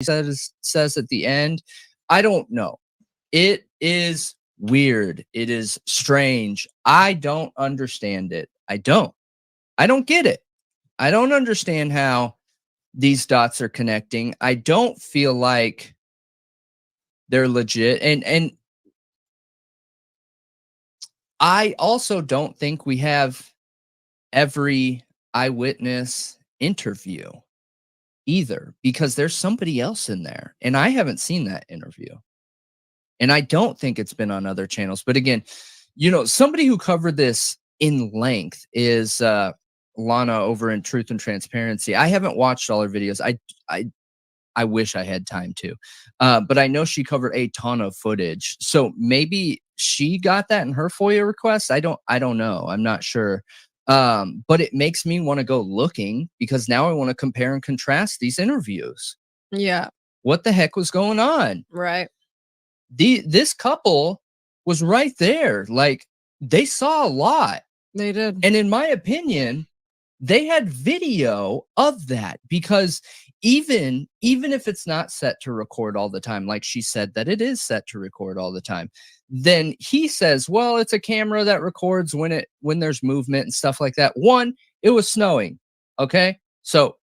says at the end, I don't know. It is weird. It is strange. I don't understand it. I don't. I don't get it. I don't understand how these dots are connecting. I don't feel like they're legit. And I also don't think we have every eyewitness interview either, because there's somebody else in there and I haven't seen that interview. And I don't think it's been on other channels. But again, somebody who covered this in length is Lana over in Truth and Transparency. I haven't watched all her videos. I wish I had time to. But I know she covered a ton of footage. So maybe she got that in her FOIA request. I don't know. I'm not sure. But it makes me want to go looking, because now I want to compare and contrast these interviews. Yeah. What the heck was going on? Right. This couple was right there. Like, they saw a lot. They did. And in my opinion, they had video of that, because even if it's not set to record all the time, like she said that it is set to record all the time, then he says, well, it's a camera that records when there's movement and stuff like that. One, it was snowing. Okay. So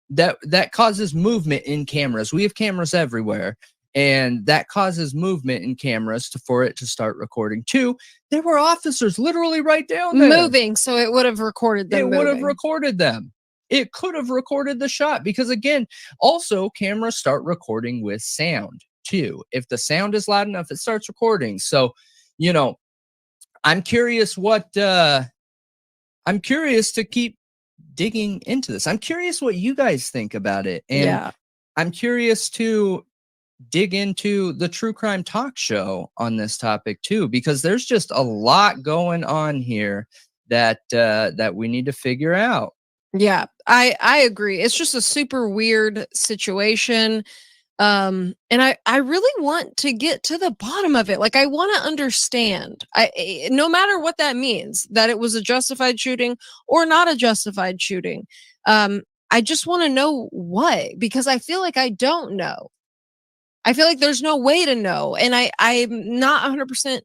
that causes movement in cameras. We have cameras everywhere, and that causes movement in cameras for it to start recording. Two, there were officers literally right down there moving, so it would have recorded them. It would have recorded them. It could have recorded the shot, because again, also cameras start recording with sound too. If the sound is loud enough, it starts recording. So, I'm curious I'm curious to keep digging into this. I'm curious what you guys think about it. And I'm curious to dig into the true crime talk show on this topic too, because there's just a lot going on here that we need to figure out. Yeah, I agree. It's just a super weird situation. And I really want to get to the bottom of it. Like, I want to understand, no matter what that means, that it was a justified shooting or not a justified shooting. I just want to know what, because I feel like I don't know. I feel like there's no way to know. And I'm not 100%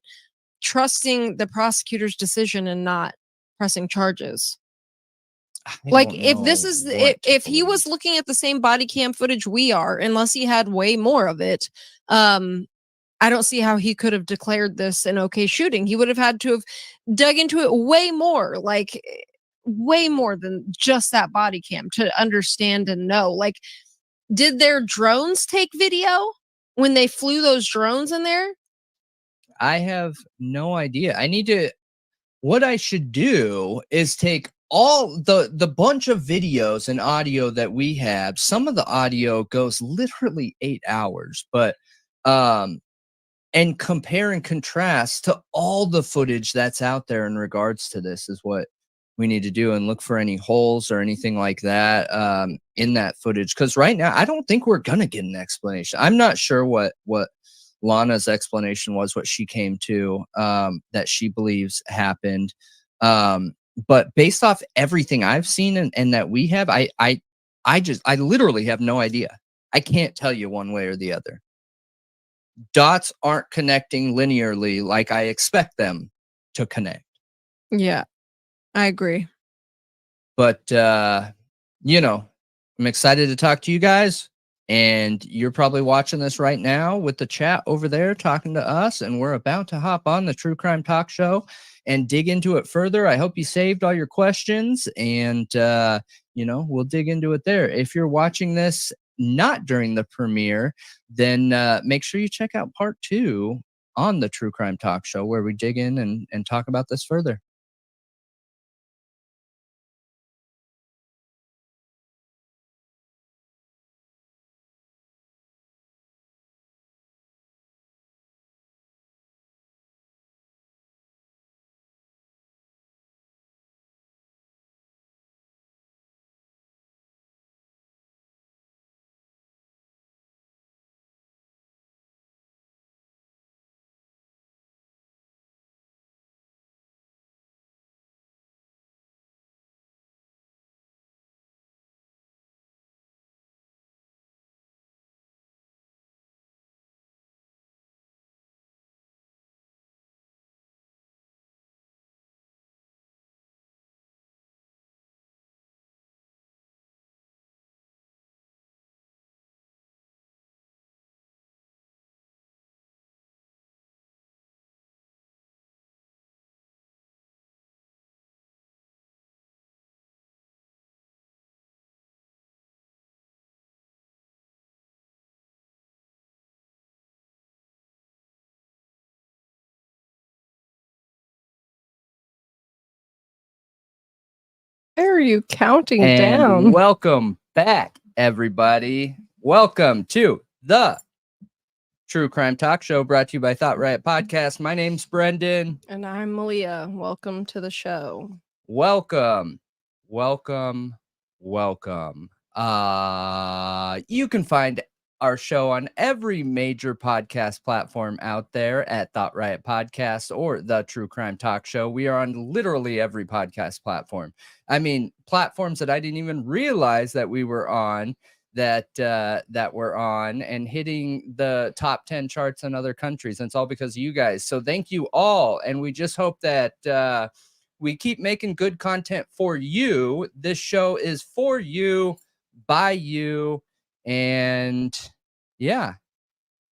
trusting the prosecutor's decision and not pressing charges. Like, if this is, if he was looking at the same body cam footage we are, unless he had way more of it, I don't see how he could have declared this an okay shooting. He would have had to have dug into it way more, like way more than just that body cam, to understand and know. Like, did their drones take video when they flew those drones in there? I have no idea. What I should do is take all the bunch of videos and audio that we have. Some of the audio goes literally 8 hours, but and compare and contrast to all the footage that's out there in regards to this is what we need to do, and look for any holes or anything like that in that footage. Because right now, I don't think we're gonna get an explanation. I'm not sure what Lana's explanation was, what she came to that she believes happened. But based off everything I've seen and that we have, I literally have no idea. I can't tell you one way or the other. Dots aren't connecting linearly like I expect them to connect. Yeah, I agree. But, I'm excited to talk to you guys. And you're probably watching this right now with the chat over there talking to us. And we're about to hop on the True Crime Talk Show and dig into it further. I hope you saved all your questions, and, we'll dig into it there. If you're watching this not during the premiere, then make sure you check out part 2 on the True Crime Talk Show, where we dig in and talk about this further. Why are you counting And down? welcome back, everybody. Welcome to the True Crime Talk Show brought to you by Thought Riot Podcast. My name's Brendan. And I'm Malia. Welcome to the show. Welcome. Welcome. Welcome. You can find our show on every major podcast platform out there at Thought Riot Podcast or the True Crime Talk Show. We are on literally every podcast platform. I mean, platforms that I didn't even realize that we were on, that we're on, and hitting the top 10 charts in other countries. And it's all because of you guys. So thank you all. And we just hope that we keep making good content for you. This show is for you, by you, and yeah.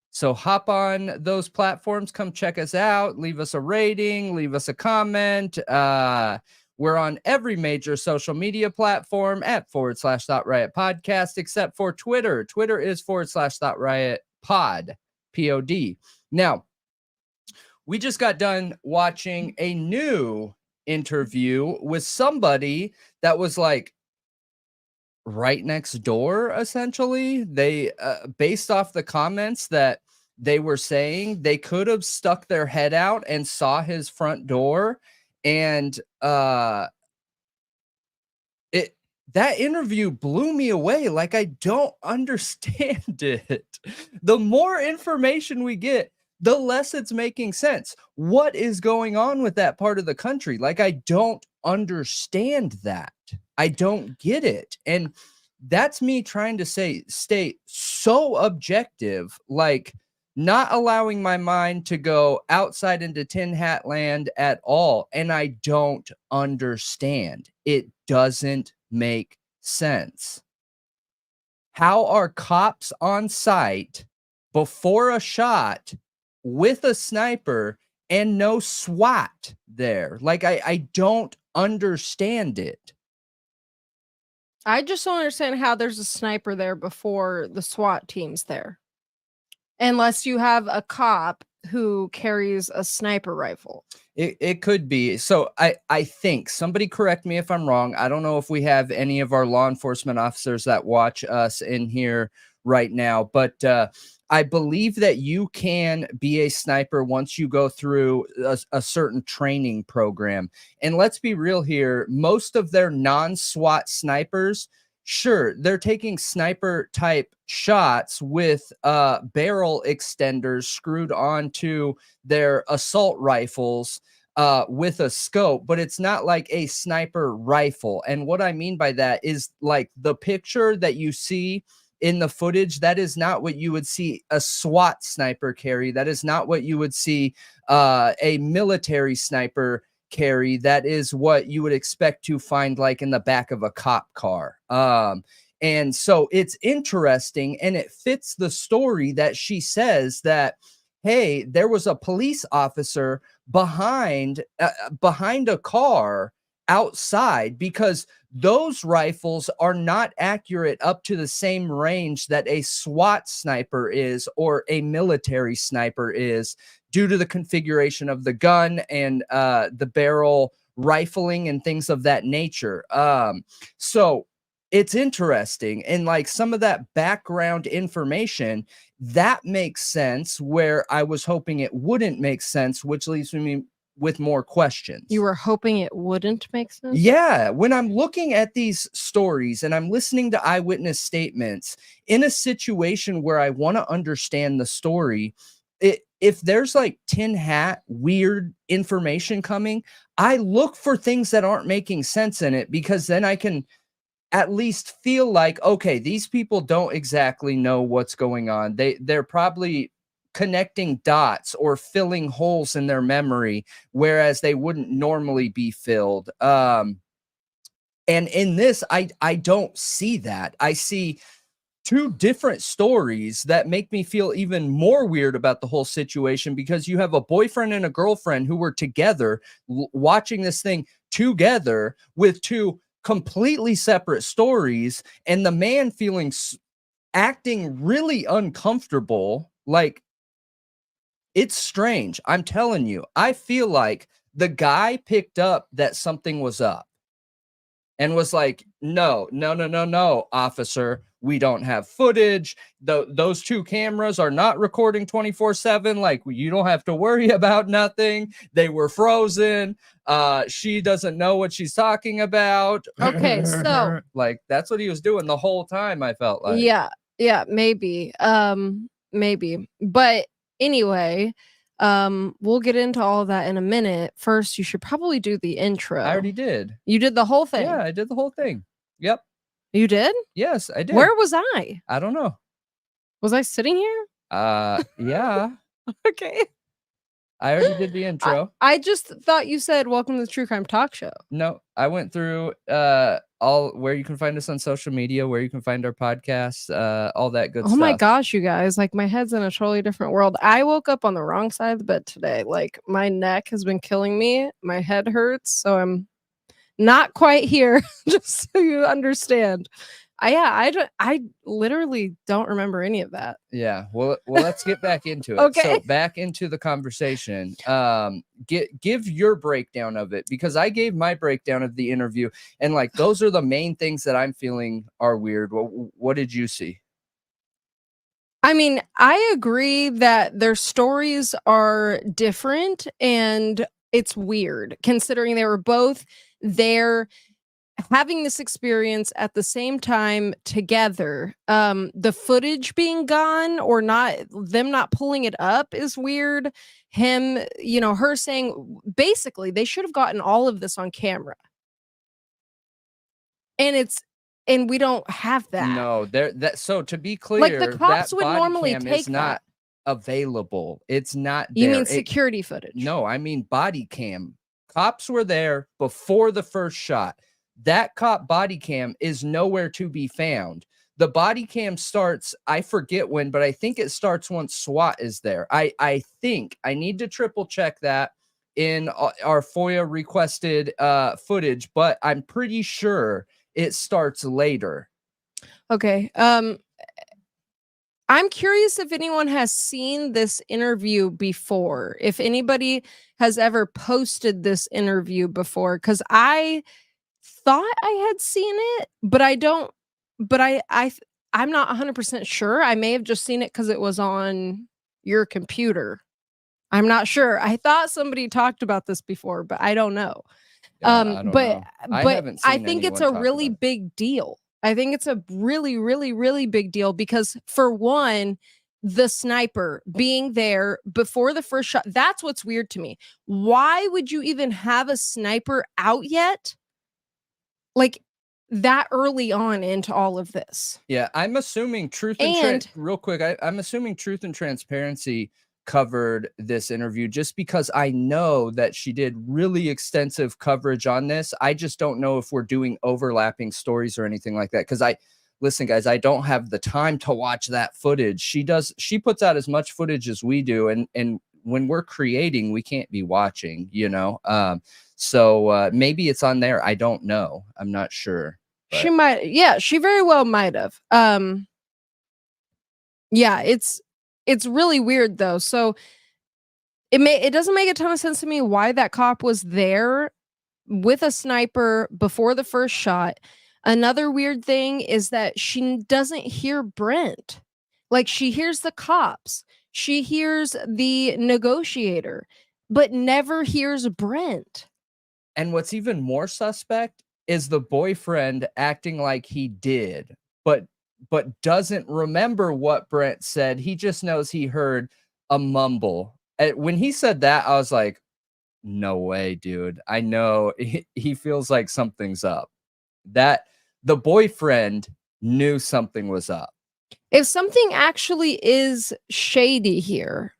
So hop on those platforms, come check us out, leave us a rating, leave us a comment. We're on every major social media platform at /Thought Riot Podcast, except for Twitter. Twitter is /Thought Riot Pod, POD. Now, we just got done watching a new interview with somebody that was like right next door. Essentially, they based off the comments that they were saying, they could have stuck their head out and saw his front door. And that interview blew me away. Like, I don't understand it. The more information we get, the less it's making sense. What is going on with that part of the country? Like, I don't understand that. I don't get it. And that's me trying to stay so objective, like not allowing my mind to go outside into tin hat land at all. And I don't understand. It doesn't make sense. How are cops on site before a shot with a sniper and no SWAT there? Like, I don't understand it. I just don't understand how there's a sniper there before the SWAT team's there. Unless you have a cop who carries a sniper rifle. It could be. So I think, somebody correct me if I'm wrong. I don't know if we have any of our law enforcement officers that watch us in here right now, but I believe that you can be a sniper once you go through a certain training program. And let's be real here. Most of their non-SWAT snipers, sure, they're taking sniper type shots with barrel extenders screwed onto their assault rifles with a scope, but it's not like a sniper rifle. And what I mean by that is, like, the picture that you see in the footage, that is not what you would see a SWAT sniper carry. That is not what you would see a military sniper carry. That is what you would expect to find like in the back of a cop car. And so it's interesting, and it fits the story that she says that, hey, there was a police officer behind a car outside, because those rifles are not accurate up to the same range that a SWAT sniper is or a military sniper is, due to the configuration of the gun and the barrel rifling and things of that nature. So it's interesting. And like some of that background information, that makes sense where I was hoping it wouldn't make sense, which leaves me with more questions. You were hoping it wouldn't make sense? Yeah. When I'm looking at these stories and I'm listening to eyewitness statements in a situation where I want to understand the story, if there's like tin hat weird information coming, I look for things that aren't making sense in it, because then I can at least feel like, okay, these people don't exactly know what's going on. They're probably connecting dots or filling holes in their memory, whereas they wouldn't normally be filled. And in this, I don't see that. I see two different stories that make me feel even more weird about the whole situation, because you have a boyfriend and a girlfriend who were together watching this thing together with two completely separate stories, and the man acting really uncomfortable. Like, it's strange. I'm telling you, I feel like the guy picked up that something was up. and was like, no, officer, we don't have footage. Those two cameras are not recording 24/7. Like, you don't have to worry about nothing. They were frozen. She doesn't know what she's talking about. Okay, so like, that's what he was doing the whole time, I felt like. Yeah, maybe. Maybe. But anyway, we'll get into all of that in a minute. First, you should probably do the intro. I already did. You did the whole thing? Yeah, I did the whole thing. Yep. You did? Yes, I did. Where was I? I don't know. Was I sitting here? Yeah. Okay. I already did the intro. I just thought you said welcome to the True Crime Talk Show. No, I went through all where you can find us on social media, where you can find our podcasts, all that good stuff. Oh my gosh, you guys, like my head's in a totally different world. I woke up on the wrong side of the bed today. Like my neck has been killing me. My head hurts, so I'm not quite here, just so you understand. I literally don't remember any of that. Yeah. Well, let's get back into it. Okay. So back into the conversation. Give your breakdown of it, because I gave my breakdown of the interview, and like those are the main things that I'm feeling are weird. What did you see? I mean, I agree that their stories are different, and it's weird considering they were both there having this experience at the same time together. The footage being gone or not, them not pulling it up is weird. Him, her saying basically they should have gotten all of this on camera. And we don't have that. No, so to be clear, like the cops that would body normally cam take is not available. It's not there. You mean security footage? No, I mean body cam. Cops were there before the first shot. That cop body cam is nowhere to be found. The body cam starts, I forget when, but I think it starts once SWAT is there. I think I need to triple check that in our FOIA requested footage, but I'm pretty sure it starts later. Okay. I'm curious if anyone has seen this interview before, if anybody has ever posted this interview before, because I thought I had seen it, but I don't, but I'm not 100% sure. I may have just seen it because it was on your computer. I'm not sure. I thought somebody talked about this before, but I don't know. I don't know. I think it's a really big deal. I think it's a really, really, really big deal because, for one, the sniper being there before the first shot, that's what's weird to me. Why would you even have a sniper out yet? Like that early on into all of this. Yeah, I'm assuming real quick, I'm assuming Truth and Transparency covered this interview just because I know that she did really extensive coverage on this. I just don't know if we're doing overlapping stories or anything like that. Because listen, guys, I don't have the time to watch that footage. She puts out as much footage as we do. And when we're creating, we can't be watching, So maybe it's on there. I don't know. I'm not sure. But. She might. Yeah, she very well might have. Yeah, it's really weird though. So it doesn't make a ton of sense to me why that cop was there with a sniper before the first shot. Another weird thing is that she doesn't hear Brent. Like, she hears the cops. She hears the negotiator, but never hears Brent. And what's even more suspect is the boyfriend acting like he did, but doesn't remember what Brent said. He just knows he heard a mumble. And when he said that, I was like, no way, dude. I know he feels like something's up. That the boyfriend knew something was up. If something actually is shady here,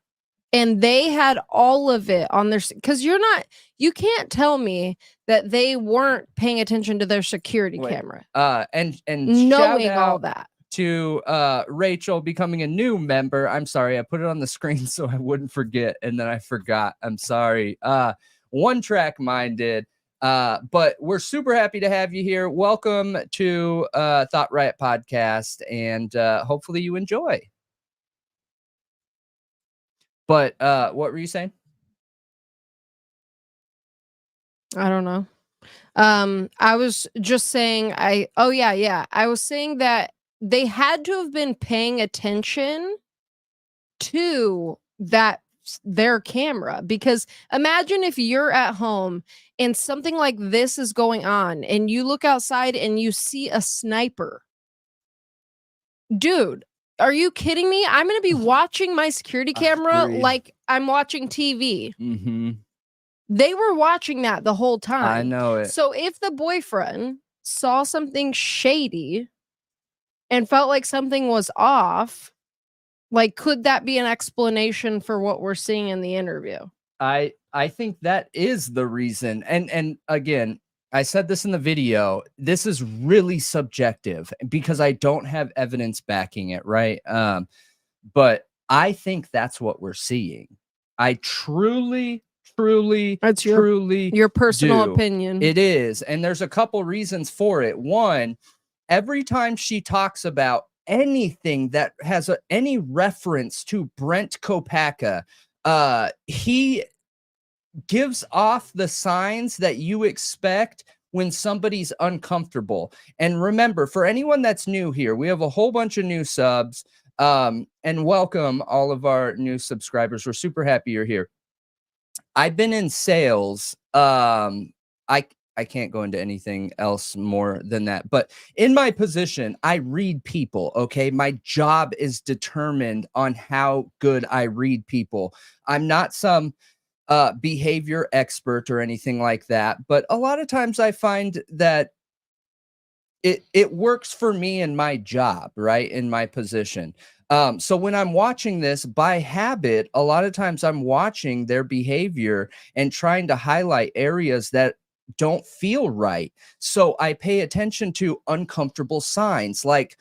and they had all of it on their, because you can't tell me that they weren't paying attention to their security camera. And knowing all that. To Rachel becoming a new member. I'm sorry, I put it on the screen so I wouldn't forget, and then I forgot. I'm sorry. One Track Minded. But we're super happy to have you here. Welcome to Thought Riot Podcast, and hopefully you enjoy. But what were you saying? I don't know. I was just saying I was saying that they had to have been paying attention to their camera, because imagine if you're at home and something like this is going on and you look outside and you see a sniper. Dude, are you kidding me? I'm going to be watching my security camera Agreed. like I'm watching TV. Mm-hmm. They were watching that the whole time. I know it. So if the boyfriend saw something shady and felt like something was off, like, could that be an explanation for what we're seeing in the interview? I think that is the reason. And again, I said this in the video. This is really subjective because I don't have evidence backing it, right? But I think that's what we're seeing. I truly That's truly your personal do. opinion. It is. And there's a couple reasons for it. One, every time she talks about anything that has any reference to Brent Kopacka, he gives off the signs that you expect when somebody's uncomfortable. And remember, for anyone that's new here, we have a whole bunch of new subs. And welcome all of our new subscribers. We're super happy you're here. I've been in sales. I can't go into anything else more than that. But in my position, I read people, okay? My job is determined on how good I read people. I'm not some behavior expert or anything like that, but a lot of times I find that it works for me in my job, right? In my position. So when I'm watching this by habit, a lot of times I'm watching their behavior and trying to highlight areas that don't feel right. So I pay attention to uncomfortable signs like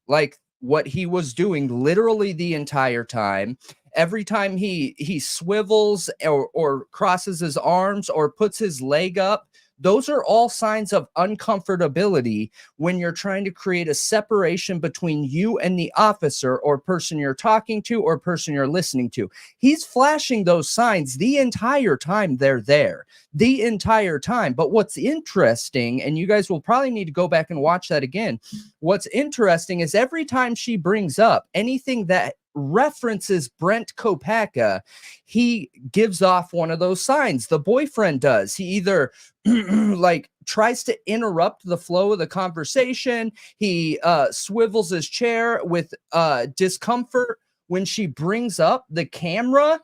like what he was doing literally the entire time. Every time he swivels or crosses his arms or puts his leg up, those are all signs of uncomfortability when you're trying to create a separation between you and the officer or person you're talking to or person you're listening to. He's flashing those signs the entire time they're there, the entire time. But what's interesting, and you guys will probably need to go back and watch that again. What's interesting is every time she brings up anything that references Brent Kopacka, he gives off one of those signs. The boyfriend does. He either like tries to interrupt the flow of the conversation. He swivels his chair with discomfort when she brings up the camera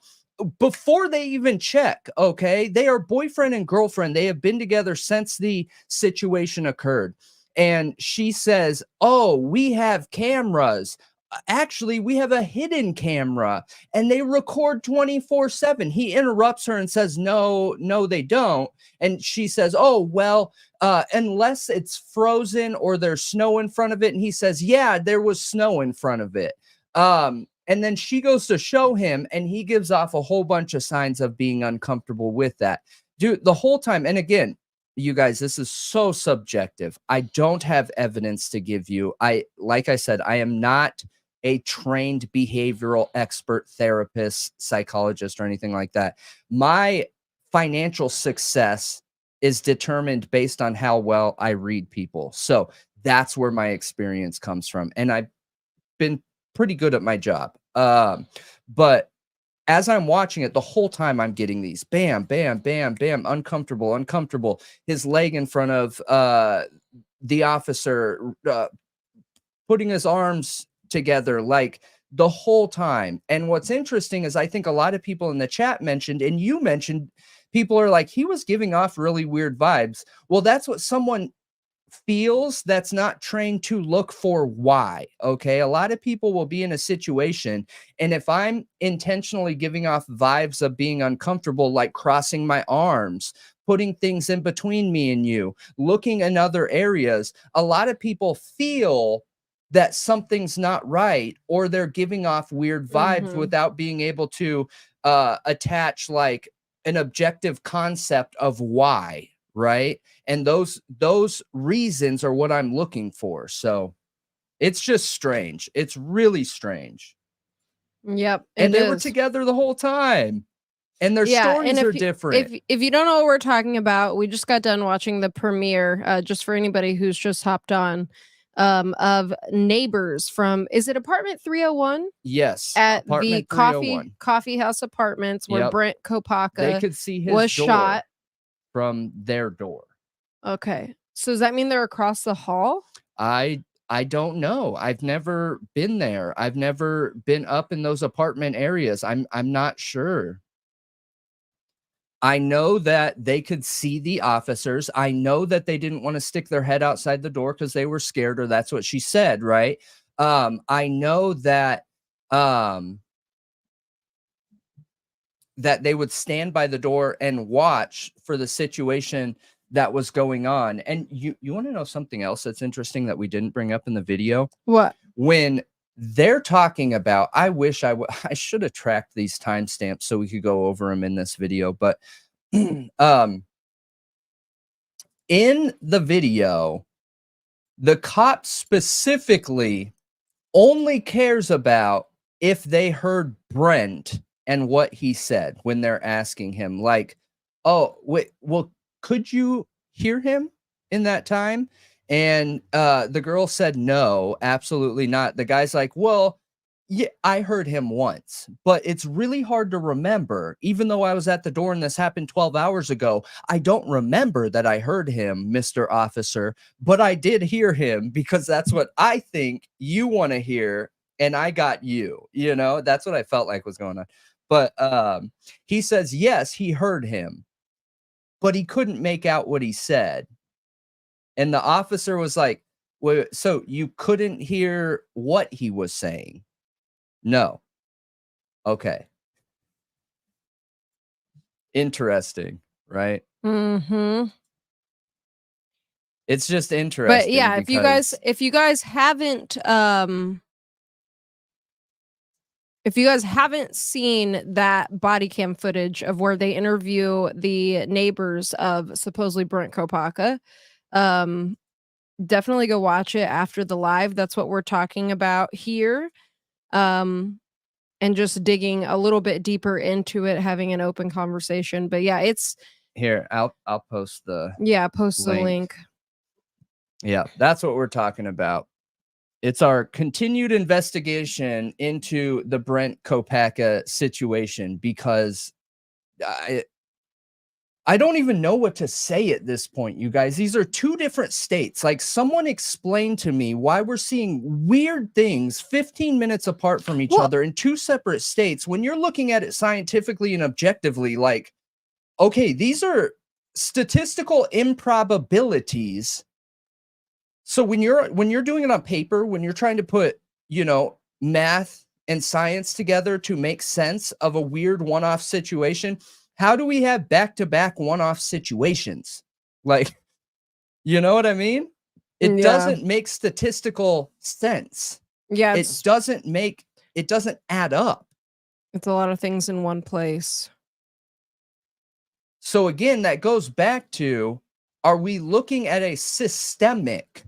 before they even check. Okay, they are boyfriend and girlfriend. They have been together since the situation occurred. And she says, "Oh, we have cameras. Actually, we have a hidden camera and they record 24/7." He interrupts her and says, "No, they don't." And she says, "Oh, well, unless it's frozen or there's snow in front of it." And he says, "Yeah, there was snow in front of it." And then she goes to show him and he gives off a whole bunch of signs of being uncomfortable with that. Dude, the whole time. And again, you guys, this is so subjective. I don't have evidence to give you. Like I said, I am not a trained behavioral expert, therapist, psychologist, or anything like that. My financial success is determined based on how well I read people. So that's where my experience comes from. And I've been pretty good at my job. But as I'm watching it, the whole time I'm getting these bam, bam, bam, bam, uncomfortable. His leg in front of the officer, putting his arms together, like the whole time. And what's interesting is I think a lot of people in the chat mentioned, and you mentioned, people are like, he was giving off really weird vibes. Well, that's what someone feels that's not trained to look for why. Okay, a lot of people will be in a situation, and if I'm intentionally giving off vibes of being uncomfortable, like crossing my arms, putting things in between me and you, looking in other areas, a lot of people feel that something's not right, or they're giving off weird vibes without being able to attach like an objective concept of why, right? And those reasons are what I'm looking for. So it's just strange. It's really strange. Yep. And they were together the whole time. and their stories and are different. If you don't know what we're talking about, we just got done watching the premiere, just for anybody who's just hopped on, of Neighbors from, is it apartment 301? Yes, At the apartment 301. coffee house apartments where Yep. Brent They Kopacka could see his was door shot. from their door. Okay. So does that mean they're across the hall? I don't know. I've never been there. I've never been up in those apartment areas. I'm not sure. I know that they could see the officers. I know that they didn't want to stick their head outside the door because they were scared, or that's what she said, right? I know that that they would stand by the door and watch for the situation that was going on. And you want to know something else that's interesting that we didn't bring up in the video? What? When they're talking about, I wish I should have tracked these timestamps so we could go over them in this video, but in the video, the cop specifically only cares about if they heard Brent and what he said when they're asking him, like, oh, wait, well, could you hear him in that time? And the girl said, no, absolutely not. The guy's like, well, yeah, I heard him once, but it's really hard to remember. Even though I was at the door and this happened 12 hours ago, I don't remember that I heard him, Mr. Officer, but I did hear him because that's what I think you want to hear. And I got you, you know, that's what I felt like was going on. But he says, yes, he heard him, but he couldn't make out what he said. And the officer was like, well, so you couldn't hear what he was saying? No. Okay. Interesting, right? Mm-hmm. It's just interesting. But yeah, if you guys haven't seen that body cam footage of where they interview the neighbors of supposedly Brent Kopacka, definitely go watch it after the live. That's what we're talking about here. And just digging a little bit deeper into it, having an open conversation. But yeah, it's here. I'll post the post the link. Yeah, that's what we're talking about. It's our continued investigation into the Brent Kopacka situation, because I don't even know what to say at this point, you guys. These are two different states. Like, someone explain to me why we're seeing weird things 15 minutes apart from each other in two separate states when you're looking at it scientifically and objectively. Like, okay, these are statistical improbabilities. So when you're doing it on paper, when you're trying to put, you know, math and science together to make sense of a weird one-off situation, how do we have back-to-back one-off situations? Like, you know what I mean? It doesn't make statistical sense. Yeah, it doesn't add up. It's a lot of things in one place. So again, that goes back to, are we looking at a systemic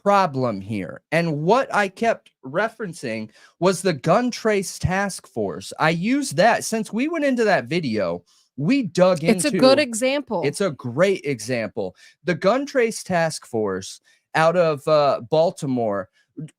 problem here? And what I kept referencing was the gun trace task force. I used that since we went into that video. We dug into. It's a good example. It's a great example. The gun trace task force out of Baltimore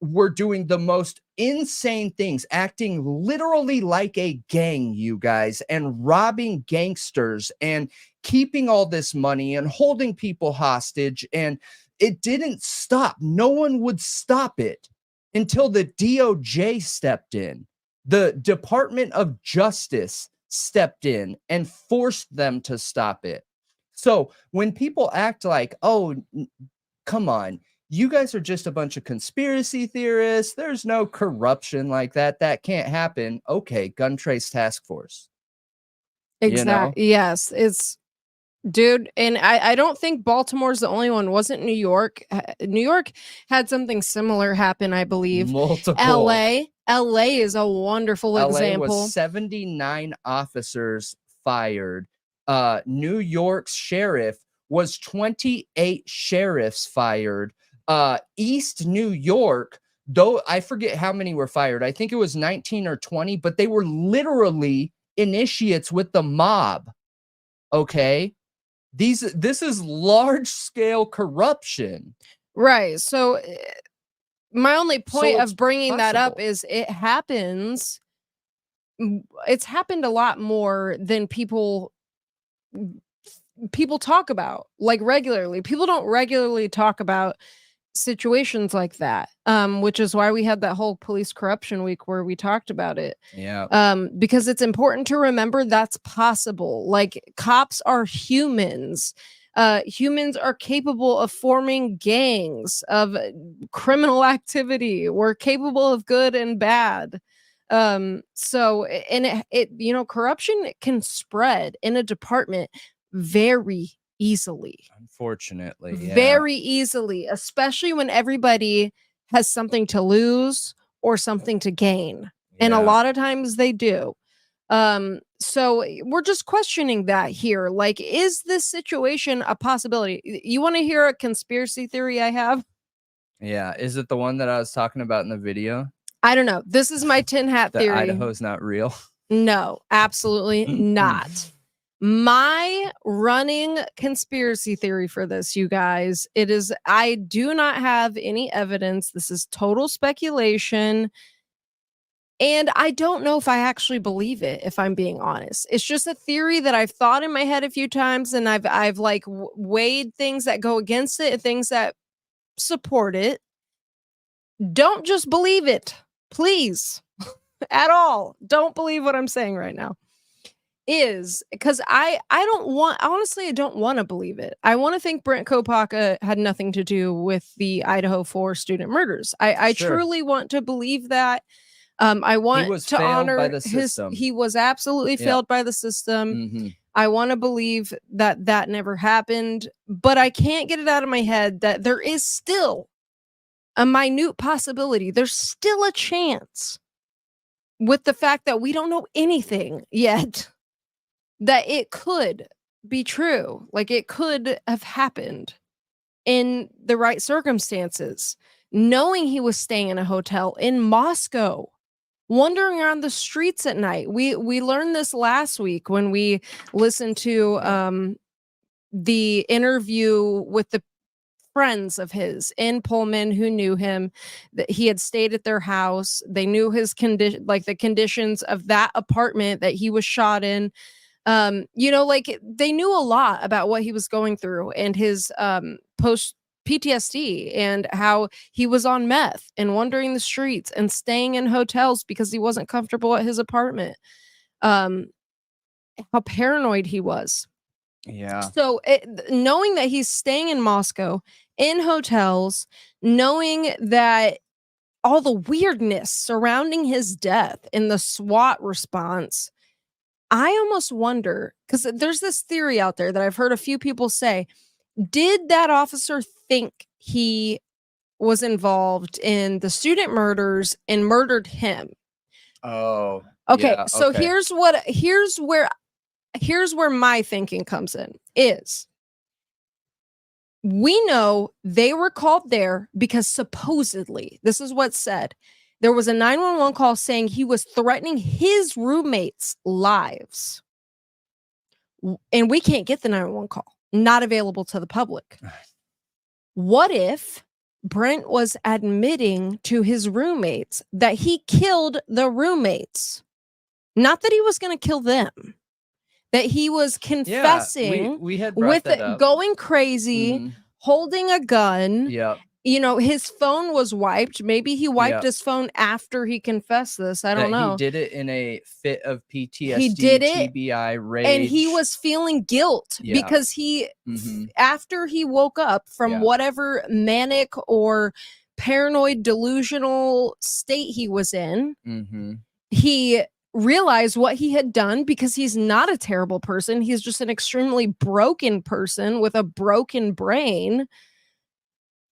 were doing the most insane things, acting literally like a gang, you guys, and robbing gangsters and keeping all this money and holding people hostage. And it didn't stop. No one would stop it until the DOJ stepped in. The Department of Justice stepped in and forced them to stop it. So when people act like, oh, come on, you guys are just a bunch of conspiracy theorists, there's no corruption like that, that can't happen. Okay, gun trace task force. Exactly. You know? Yes, it's, dude, and I don't think Baltimore's the only one. Wasn't New York? New York had something similar happen, I believe. Multiple. LA is a wonderful example. LA was 79 officers fired. New York's sheriff was 28 sheriffs fired. East New York, though I forget how many were fired. I think it was 19 or 20, but they were literally initiates with the mob. Okay, this is large scale corruption. Right. So my only point it's of bringing that up possible. is it happens. It's happened a lot more than people talk about, like, regularly. People don't regularly talk about situations like that, which is why we had that whole police corruption week where we talked about it. Yeah. Because it's important to remember that's possible. Like, cops are humans. Humans are capable of forming gangs of criminal activity. We're capable of good and bad. So, and corruption can spread in a department very easily. Unfortunately, yeah. Very easily, especially when everybody has something to lose or something to gain. And a lot of times they do. So we're just questioning that here. Like, is this situation a possibility? You want to hear a conspiracy theory I have? Yeah. Is it the one that I was talking about in the video? I don't know. This is my tin hat That theory. Idaho's not real? No, absolutely not. My running conspiracy theory for this, you guys, it is, I do not have any evidence. This is total speculation. And I don't know if I actually believe it, if I'm being honest. It's just a theory that I've thought in my head a few times, and I've like weighed things that go against it and things that support it. Don't just believe it, please, at all. Don't believe what I'm saying right now. Is because I don't want, honestly, I don't want to believe it. I want to think Brent Kopacka had nothing to do with the Idaho 4 student murders. I truly want to believe that. I want to honor he was absolutely failed by the system. I want to believe that that never happened, but I can't get it out of my head that there is still a minute possibility. There's still a chance, with the fact that we don't know anything yet, that it could be true. Like, it could have happened in the right circumstances. Knowing he was staying in a hotel in Moscow, wandering around the streets at night. We learned this last week when we listened to the interview with the friends of his in Pullman who knew him, that he had stayed at their house. They knew his condition, like the conditions of that apartment that he was shot in. Like, they knew a lot about what he was going through and his post PTSD, and how he was on meth and wandering the streets and staying in hotels because he wasn't comfortable at his apartment. How paranoid he was. Yeah. So knowing that he's staying in Moscow in hotels, knowing that all the weirdness surrounding his death and the SWAT response, I almost wonder, because there's this theory out there that I've heard a few people say, did that officer think he was involved in the student murders and murdered him? Oh, okay. Yeah, so okay. here's where my thinking comes in. Is we know they were called there because supposedly, this is what's said, there was a 911 call saying he was threatening his roommates' lives. And we can't get the 911 call. Not available to the public. What if Brent was admitting to his roommates that he killed the roommates? Not that he was going to kill them. That he was confessing we had with that up. Going crazy, holding a gun. Yeah. His phone was wiped. Maybe he wiped his phone after he confessed this. I don't know. He did it in a fit of PTSD, he did it, TBI, rage. And he was feeling guilt because he, after he woke up from whatever manic or paranoid delusional state he was in, he realized what he had done, because he's not a terrible person. He's just an extremely broken person with a broken brain.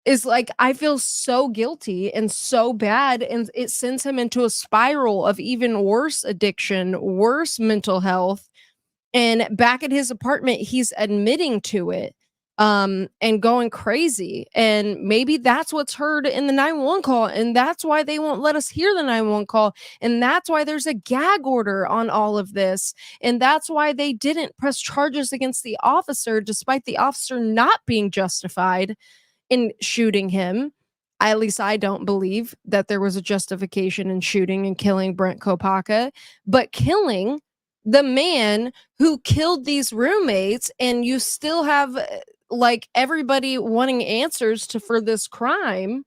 Is like, I feel so guilty and so bad, and it sends him into a spiral of even worse addiction, worse mental health. And back at his apartment, he's admitting to it. and going crazy. And maybe that's what's heard in the 911 call. And that's why they won't let us hear the 911 call. And that's why there's a gag order on all of this. And that's why they didn't press charges against the officer, despite the officer not being justified in shooting him. At least I don't believe that there was a justification in shooting and killing Brent Kopacka, but killing the man who killed these roommates, and you still have like everybody wanting answers to for this crime,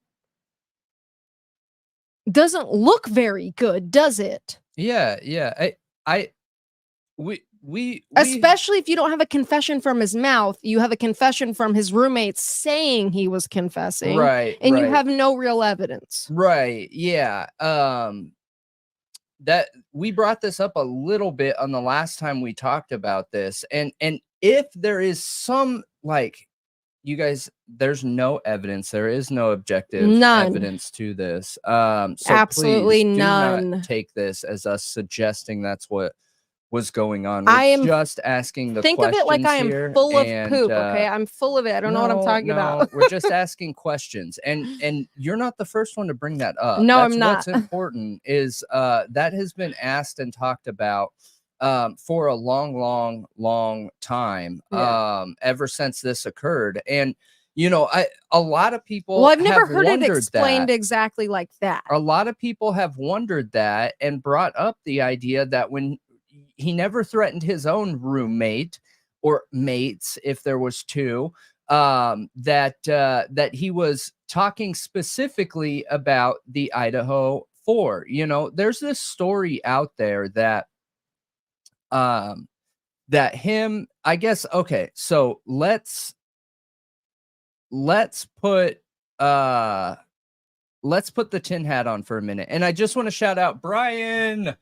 doesn't look very good, does it? Yeah. We Especially if you don't have a confession from his mouth, you have a confession from his roommates saying he was confessing, and you have no real evidence. Right. Yeah. That we brought this up a little bit on the last time we talked about this, and if there is some, like, you guys, there's no evidence, there is no objective evidence to this, so absolutely please do none. not take this as us suggesting that's what was going on. I am just asking the think of it like I am here, full of poop. Okay, I'm full of it. I don't know what I'm talking about. We're just asking questions, and you're not the first one to bring that up. No, That's I'm not. What's important is that has been asked and talked about for a long time, ever since this occurred. And you know, a lot of people, well, I've never have heard it wondered explained that. exactly like that. A lot of people have wondered that and brought up the idea that when he never threatened his own roommate or mates, if there was two, that he was talking specifically about the Idaho 4. You know, there's this story out there that that him, I guess, okay, so let's put the tin hat on for a minute. And I just want to shout out Bryan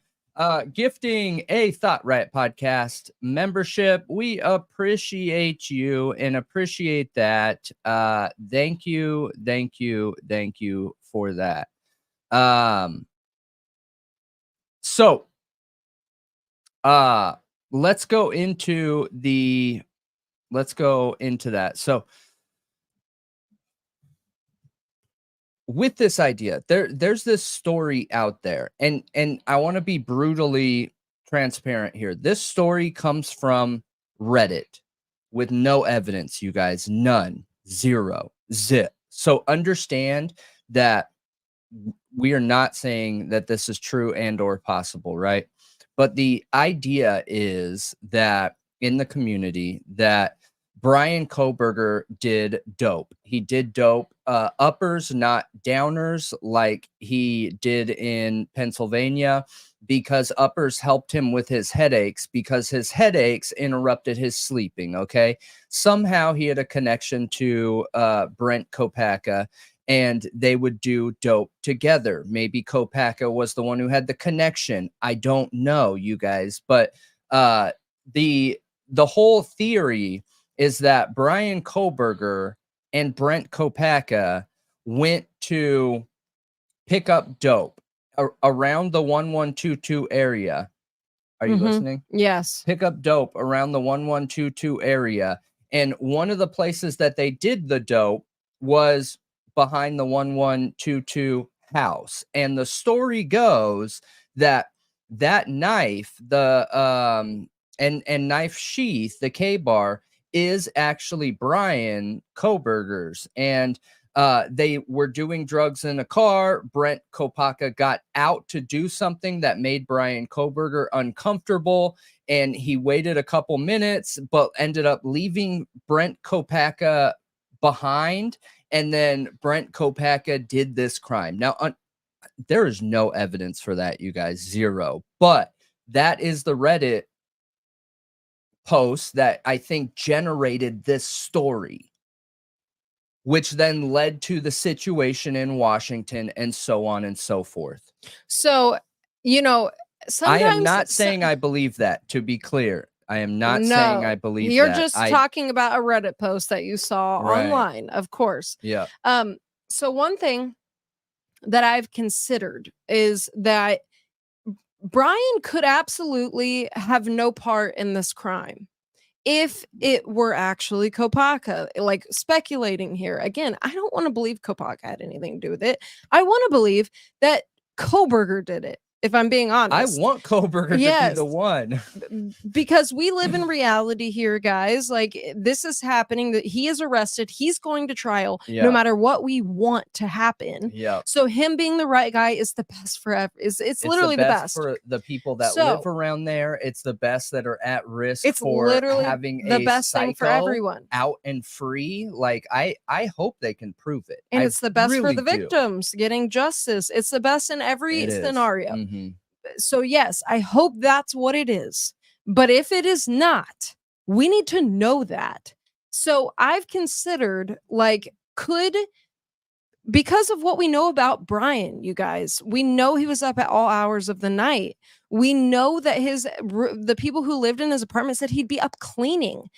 gifting a Thought Riot podcast membership. We appreciate you and appreciate that. Thank you for that. So let's go into that. So with this idea, there's this story out there, and I want to be brutally transparent here. This story comes from Reddit with no evidence, you guys. None. Zero. Zip. So understand that we are not saying that this is true and or possible, right? But the idea is that in the community that Bryan Kohberger did dope. He did dope, uppers, not downers, like he did in Pennsylvania, because uppers helped him with his headaches, because his headaches interrupted his sleeping. Okay. Somehow he had a connection to Brent Kopacka, and they would do dope together. Maybe Kopacka was the one who had the connection. I don't know, you guys, but the whole theory is that Bryan Kohberger and Brent Kopacka went to pick up dope around the 1122 area. Are you listening? Yes. Pick up dope around the 1122 area. And one of the places that they did the dope was behind the 1122 house. And the story goes that knife, the and knife sheath, the K-bar, is actually Bryan Kohberger's. And they were doing drugs in a car. Brent Kopacka got out to do something that made Bryan Kohberger uncomfortable, and he waited a couple minutes, but ended up leaving Brent Kopacka behind. And then Brent Kopacka did this crime. Now, there is no evidence for that, you guys. Zero. But that is the Reddit post that I think generated this story, which then led to the situation in Washington and so on and so forth. So, you know, sometimes I am not saying I believe that, to be clear. I am not saying I believe you're that. Just talking about a Reddit post that you saw online, of course. Yeah. So one thing that I've considered is that Bryan could absolutely have no part in this crime. if it were actually Kopacka, like speculating here again, I don't want to believe Kopacka had anything to do with it. I want to believe that Kohberger did it, if I'm being honest. I want Kohberger to be Yes. the one. Because we live in reality here, guys. Like, this is happening, that he is arrested, he's going to trial, no Yeah. matter what we want to happen. Yeah. So him being the right guy is the best forever. It's literally the best for the people that So- live around there. It's the best that are at risk It's for literally having the a best thing for psycho everyone. out and free. Like, I hope they can prove it. And I it's the best for really the do. victims getting justice. It's the best in every It is. scenario. Mhm. So yes, I hope that's what it is. But if it is not, we need to know that. So I've considered, like, because of what we know about Bryan, you guys, we know he was up at all hours of the night. We know that the people who lived in his apartment said he'd be up cleaning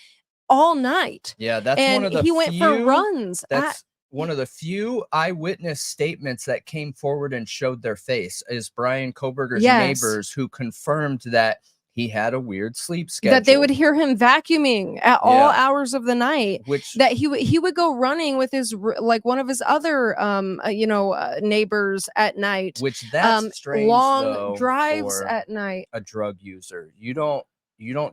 all night. Yeah, that's And one of the he went for runs. That's one of the few eyewitness statements that came forward and showed their face is Bryan Kohberger's Yes. neighbors, who confirmed that he had a weird sleep schedule. That they would hear him vacuuming at all hours of the night. Which that he would go running with his, like, one of his other neighbors at night. Which that's strange, long though, drives for at night. a drug user. You don't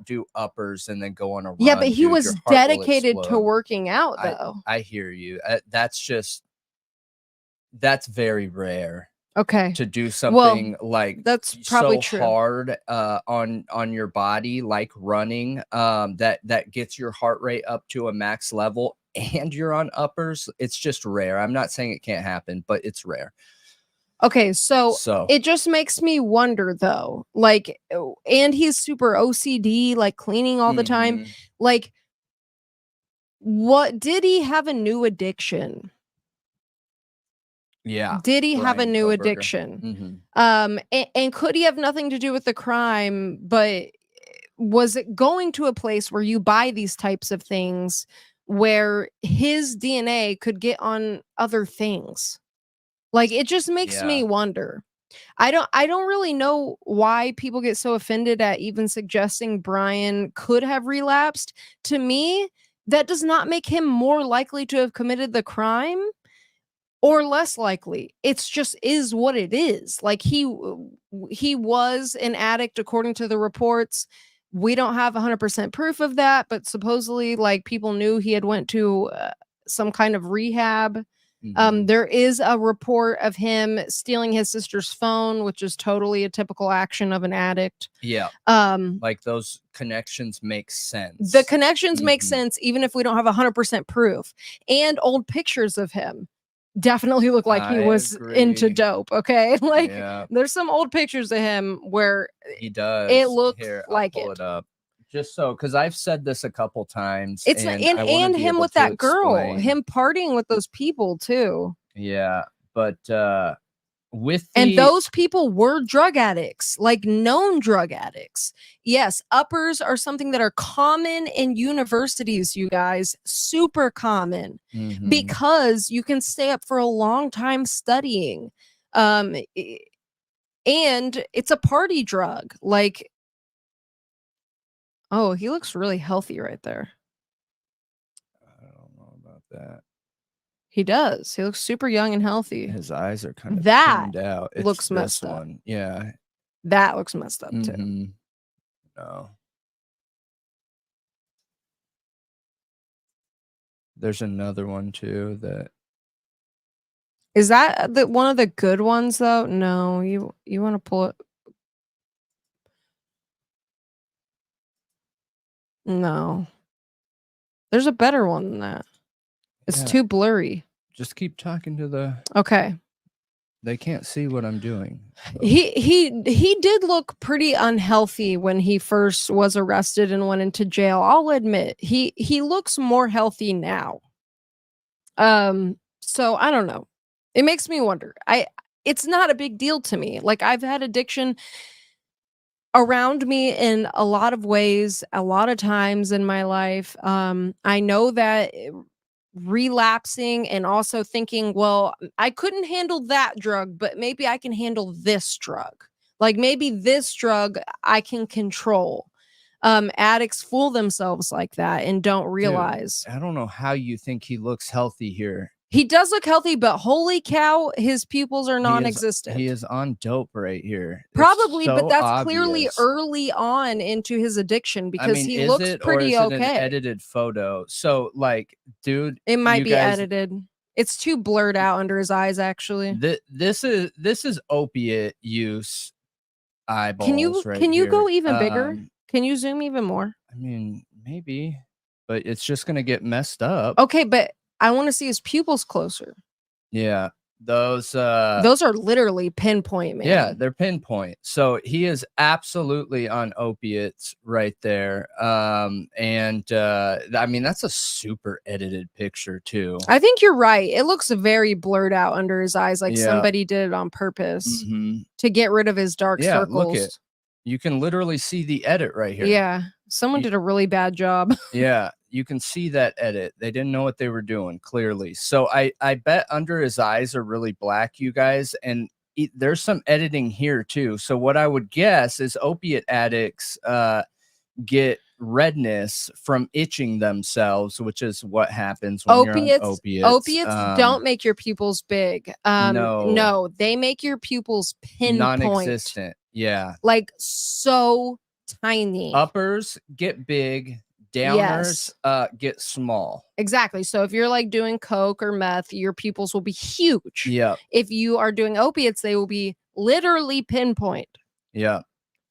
do uppers and then go on a run. Yeah, but he dude. was Your heart will dedicated to explode. working out, though. I hear you. That's very rare Okay. to do something like that's probably so true. hard on your body, like running, that gets your heart rate up to a max level and you're on uppers. It's just rare. I'm not saying it can't happen, but it's rare. Okay, so So it just makes me wonder, though, like, and he's super OCD, like cleaning all the time. Mhm. Like, what did he have a new addiction? Yeah. Did he have a Bryan new Kohberger. addiction? Mhm. And could he have nothing to do with the crime, but was it going to a place where you buy these types of things where his DNA could get on other things? Like, it just makes me wonder. I don't really know why people get so offended at even suggesting Bryan could have relapsed. To me, that does not make him more likely to have committed the crime or less likely. It's just is what it is. Like, he was an addict according to the reports. We don't have 100% proof of that, but supposedly, like, people knew he had went to some kind of rehab. There is a report of him stealing his sister's phone, which is totally a typical action of an addict. Yeah. Like, those connections make sense. The connections make sense, even if we don't have 100% proof. And old pictures of him definitely look like he was into dope. Okay. Like, there's some old pictures of him where he does. It looks I'll pull it up. Just so, because I've said this a couple times. It's and him with that girl, him partying with those people too. Yeah, but and those people were drug addicts, like known drug addicts. Yes, uppers are something that are common in universities, you guys, super common, because you can stay up for a long time studying. And it's a party drug. Like, oh, he looks really healthy right there. I don't know about that. He does. He looks super young and healthy. His eyes are kind of that out. It's looks messed up. One. Yeah, that looks messed up too. No, there's another one too. Is that one of the good ones though? No, you want to pull it. No, there's a better one than that. It's too blurry. Just keep talking to the. Okay. They can't see what I'm doing. So. He did look pretty unhealthy when he first was arrested and went into jail. I'll admit he looks more healthy now. So I don't know. It makes me wonder. It's not a big deal to me. Like, I've had addiction around me in a lot of ways, a lot of times in my life. I know that relapsing and also thinking, well, I couldn't handle that drug, but maybe I can handle this drug. Like, maybe this drug I can control. addicts fool themselves like that and don't realize. Dude, I don't know how you think he looks healthy here. He does look healthy, but holy cow, his pupils are non-existent. He is on dope right here. Probably, but so that's clearly obvious. early on into his addiction because I mean, he is looks it, or pretty is it okay. an edited photo? So, like, dude, It might you be guys, edited. It's too blurred out under his eyes, actually. This is opiate use eyeballs. Can you here. go even bigger? Can you zoom even more? I mean, maybe, but it's just gonna get messed up. Okay, but I want to see his pupils closer. Yeah, those are literally pinpoint, man. Yeah, they're pinpoint. So he is absolutely on opiates right there. And I mean, that's a super edited picture too. I think you're right. It looks very blurred out under his eyes, like somebody did it on purpose to get rid of his dark circles. Look it. You can literally see the edit right here. Yeah, someone did a really bad job. Yeah, you can see that edit. They didn't know what they were doing, clearly. So I bet under his eyes are really black, you guys, and there's some editing here too. So what I would guess is opiate addicts get redness from itching themselves, which is what happens when you're on opiates. Opiates don't make your pupils big. No, they make your pupils pinpoint, non-existent. Yeah, like so tiny. Uppers get big, downers get small. Exactly. So if you're like doing coke or meth, your pupils will be huge. Yeah. If you are doing opiates, they will be literally pinpoint. Yeah.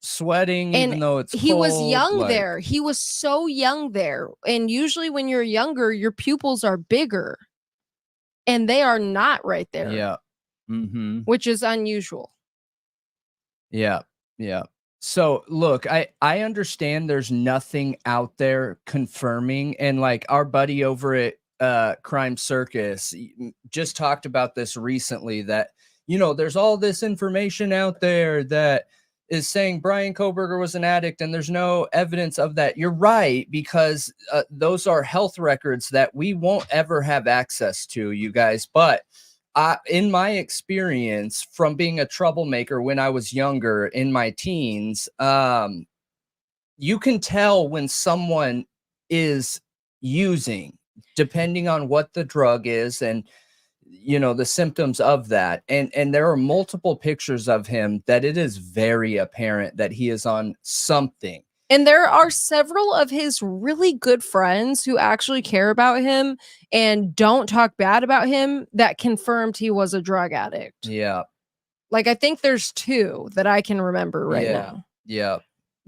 Sweating, and even though it's he cold, was young there. He was so young there. And usually when you're younger, your pupils are bigger. And they are not right there. Yeah. Which is unusual. Yeah. Yeah. So look, I understand there's nothing out there confirming, and like our buddy over at Crime Circus just talked about this recently, that there's all this information out there that is saying Bryan Kohberger was an addict and there's no evidence of that. You're right, because those are health records that we won't ever have access to, you guys. But in my experience from being a troublemaker when I was younger in my teens, you can tell when someone is using, depending on what the drug is and the symptoms of that. And there are multiple pictures of him that it is very apparent that he is on something. And there are several of his really good friends who actually care about him and don't talk bad about him that confirmed he was a drug addict. Yeah. Like, I think there's 2 that I can remember right now. Yeah.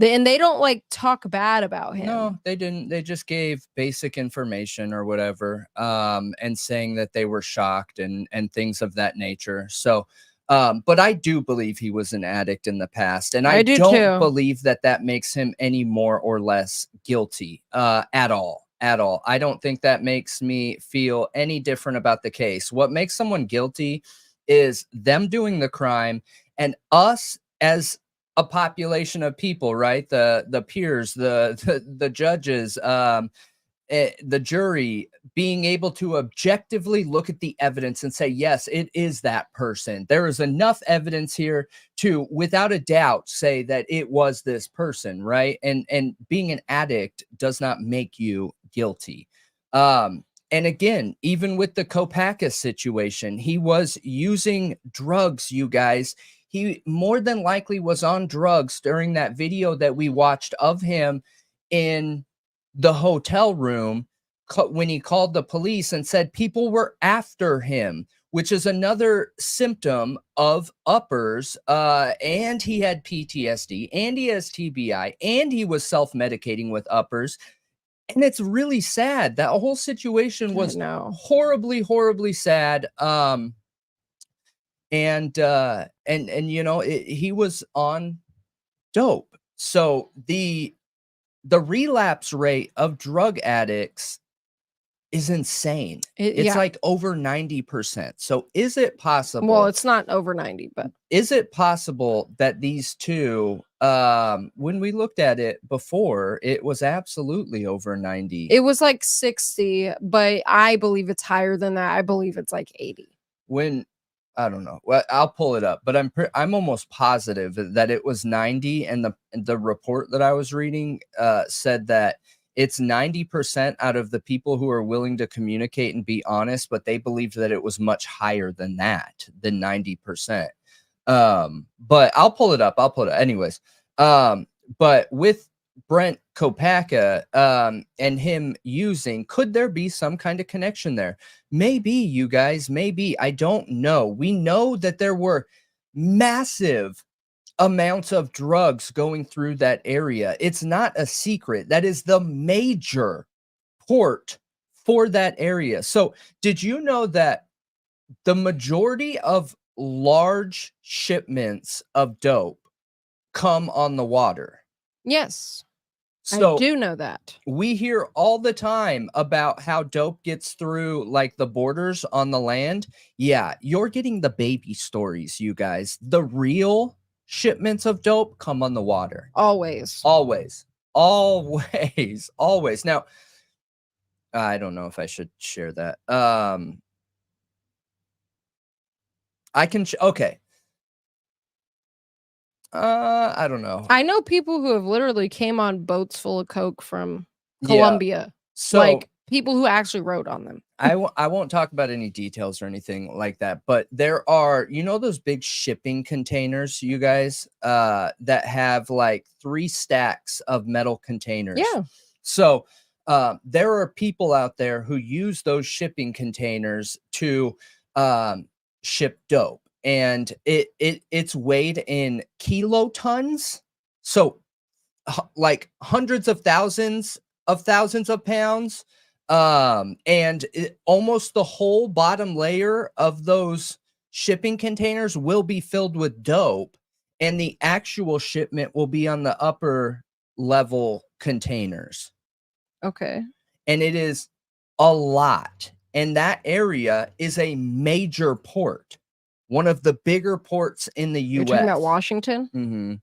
And they don't like talk bad about him. No, they didn't. They just gave basic information or whatever, and saying that they were shocked and things of that nature. So, but I do believe he was an addict in the past, and I don't believe that makes him any more or less guilty at all. I don't think that makes me feel any different about the case. What makes someone guilty is them doing the crime and us as a population of people, right? The peers, the judges, the jury being able to objectively look at the evidence and say, yes, it is that person. There is enough evidence here to, without a doubt, say that it was this person, right? And being an addict does not make you guilty. And again, even with the Kopacka situation, he was using drugs, you guys. He more than likely was on drugs during that video that we watched of him in the hotel room when he called the police and said people were after him, which is another symptom of uppers. And he had PTSD, and he has TBI, and he was self-medicating with uppers. And it's really sad. That whole situation was horribly, horribly sad. And he was on dope. So the relapse rate of drug addicts is insane. It's like over 90%. So is it possible? Well, it's not over 90, but is it possible that these two, when we looked at it before, it was absolutely over 90? It was like 60, but I believe it's higher than that. I believe it's like 80. I don't know. Well, I'll pull it up, but I'm almost positive that it was 90, and the report that I was reading said that it's 90% out of the people who are willing to communicate and be honest, but they believed that it was much higher than that, than 90%. But I'll pull it up. Anyways. But with Brent Kopacka and him using, could there be some kind of connection there? Maybe, you guys, maybe. I don't know. We know that there were massive amounts of drugs going through that area. It's not a secret. That is the major port for that area. So did you know that the majority of large shipments of dope come on the water? Yes, So I do know that. we hear all the time about how dope gets through like the borders on the land. Yeah, you're getting the baby stories, you guys. The real shipments of dope come on the water. Always. Always. Always. Always. Now, I don't know if I should share that. I can okay. I don't know. I know people who have literally came on boats full of coke from Yeah. Colombia. So like people who actually wrote on them. I won't talk about any details or anything like that, but there are, you know, those big shipping containers, you guys, that have like 3 stacks of metal containers. Yeah. So there are people out there who use those shipping containers to ship dope, and it's weighed in kilotons. So like hundreds of thousands of pounds. And almost the whole bottom layer of those shipping containers will be filled with dope, and the actual shipment will be on the upper level containers. Okay. And it is a lot. And that area is a major port, one of the bigger ports in the You're US. talking about Washington Mm-hmm.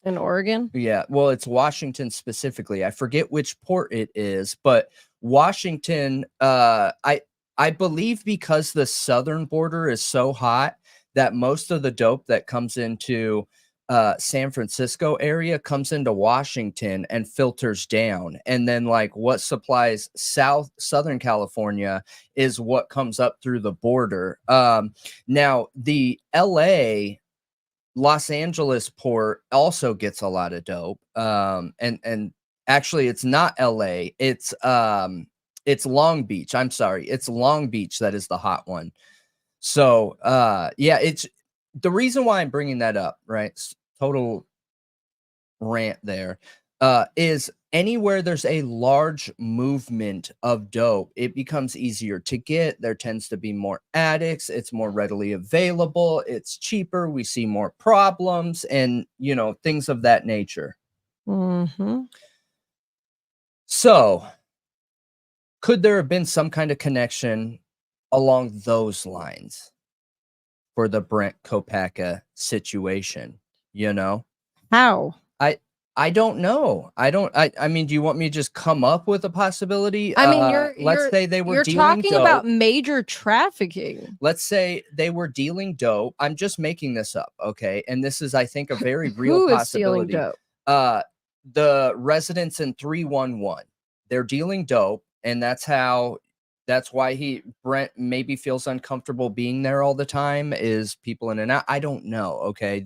and Oregon? Yeah, well, it's Washington specifically. I forget which port it is, but Washington, I believe because the southern border is so hot that most of the dope that comes into San Francisco area comes into Washington and filters down, and then like what supplies Southern California is what comes up through the border. Now the LA Los Angeles port also gets a lot of dope. And actually it's not LA, it's Long Beach. I'm sorry. It's Long Beach that is the hot one. So, yeah, it's the reason why I'm bringing that up, right? Total rant there. Is anywhere there's a large movement of dope, it becomes easier to get. There tends to be more addicts. It's more readily available. It's cheaper. We see more problems and, you know, things of that nature. Mm-hmm. So, could there have been some kind of connection along those lines for the Brent Kopacka situation? You know? How? I don't know. I mean, do you want me to just come up with a possibility? I mean, let's say they were you're dealing talking dope. about major trafficking. Let's say they were dealing dope. I'm just making this up, okay? And this is, I think, a very real Who is stealing possibility. dope? The residents in 311, they're dealing dope, and that's why Brent maybe feels uncomfortable being there all the time, is people in and out. I don't know, okay?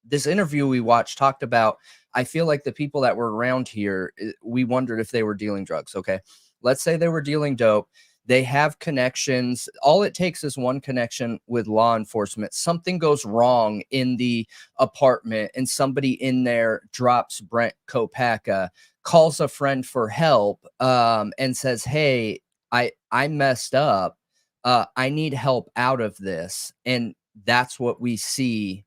This interview we watched talked about, I feel like the people that were around here, we wondered if they were dealing drugs. Okay. Let's say they were dealing dope. They have connections. All it takes is one connection with law enforcement. Something goes wrong in the apartment and somebody in there drops Brent Kopacka, calls a friend for help, and says, hey, I messed up. I need help out of this. And that's what we see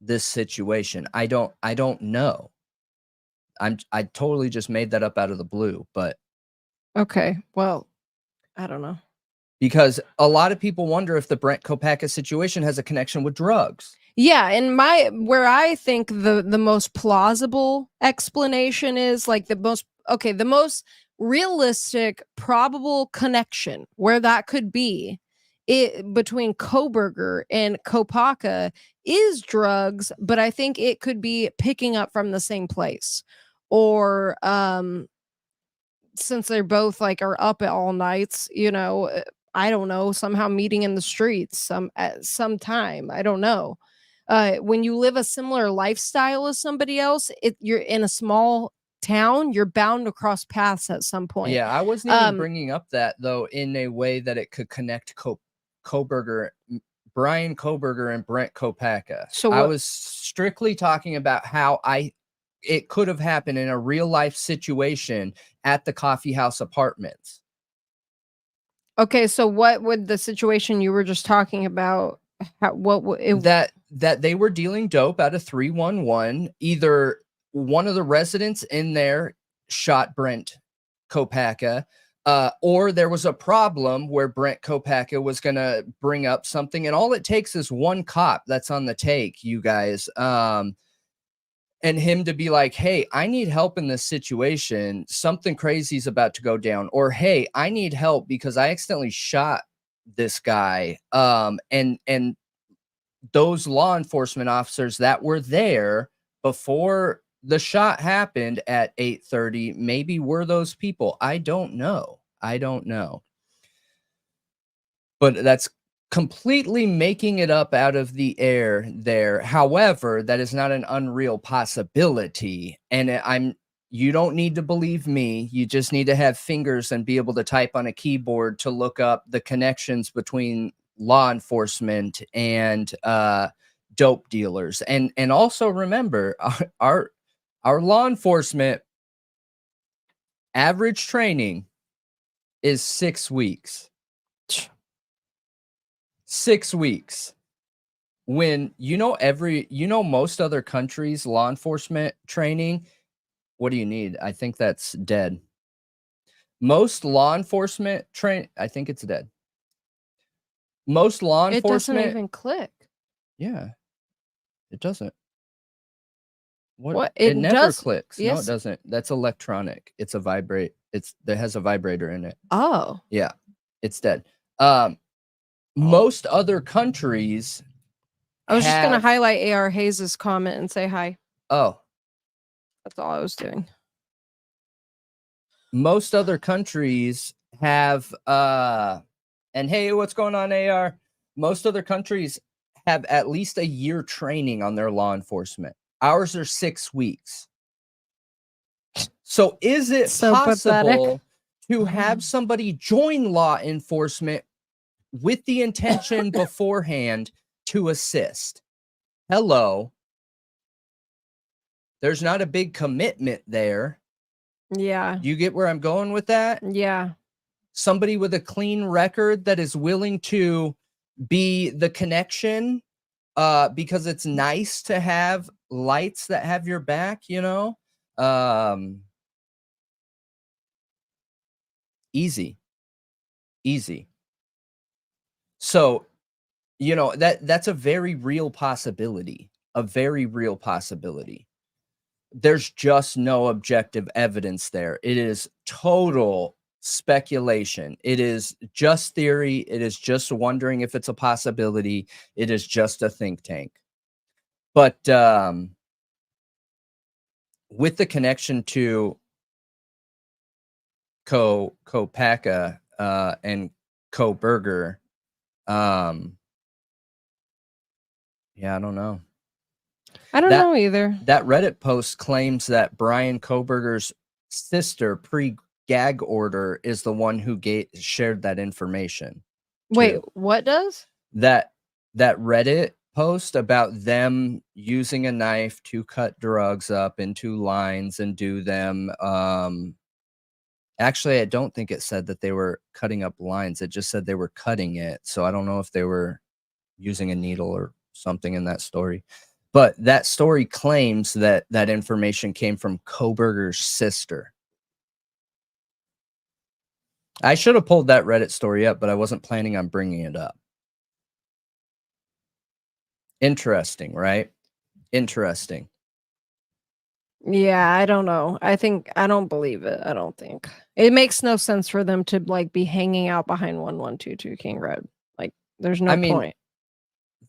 this situation. I don't know. I totally just made that up out of the blue, but Okay. Well, I don't know. because a lot of people wonder if the Brent Kopacka situation has a connection with drugs. Yeah, and where I think the most plausible explanation is like the most realistic probable connection where that could be it between Kohberger and Kopacka is drugs, but I think it could be picking up from the same place. Or since they're both like are up at all nights, I don't know, somehow meeting in the streets at some time. I don't know. When you live a similar lifestyle as somebody else, you're in a small town, you're bound to cross paths at some point. Yeah, I wasn't even bringing up that though in a way that it could connect Kohberger, Bryan Kohberger, and Brent Kopacka. So I was strictly talking about how it could have happened in a real life situation at the coffee house apartments. Okay, so what would the situation you were just talking about? That they were dealing dope out of 311. Either one of the residents in there shot Brent Kopacka, or there was a problem where Brent Kopacka was going to bring up something, and all it takes is one cop that's on the take, you guys, and him to be like, hey, I need help in this situation. Something crazy is about to go down. Or, hey, I need help because I accidentally shot this guy. And those law enforcement officers that were there before the shot happened at 8:30, maybe were those people. I don't know. But that's completely making it up out of the air there. However, that is not an unreal possibility. And you don't need to believe me. You just need to have fingers and be able to type on a keyboard to look up the connections between law enforcement and dope dealers. And also remember, our law enforcement average training is 6 weeks. 6 weeks. When most other countries' law enforcement training, what do you need? I think that's dead. Most law enforcement I think it's dead. Most law enforcement. It doesn't even click. Yeah, it doesn't. What? It never clicks. Yes. No, it doesn't. That's electronic. It's a vibrate. It has a vibrator in it. Oh. Yeah, it's dead. Most other countries. I was just going to highlight AR Hayes's comment and say hi. Oh. That's all I was doing. Most other countries have, and hey, what's going on, AR? Most other countries have at least a year training on their law enforcement. Ours are 6 weeks. So is it possible to have somebody join law enforcement with the intention beforehand to assist? Hello. There's not a big commitment there. Yeah. You get where I'm going with that? Yeah. Somebody with a clean record that is willing to be the connection, because it's nice to have lights that have your back, easy. So, that's a very real possibility, There's just no objective evidence there. It is total speculation. It is just theory. It is just wondering if it's a possibility. It is just a think tank. But with the connection to Kopacka and Kohberger, yeah, I don't know. I don't know either. That Reddit post claims that Bryan Kohberger's sister pre-gag order is the one who shared that information. Wait, what does? That Reddit post about them using a knife to cut drugs up into lines and do them. Actually, I don't think it said that they were cutting up lines. It just said they were cutting it. So I don't know if they were using a needle or something in that story. But that story claims that information came from Kohberger's sister. I should have pulled that Reddit story up, but I wasn't planning on bringing it up. Interesting, right? Interesting. Yeah, I don't know. I don't believe it. I don't think. It makes no sense for them to be hanging out behind 1122 King Road. There's no I mean, point.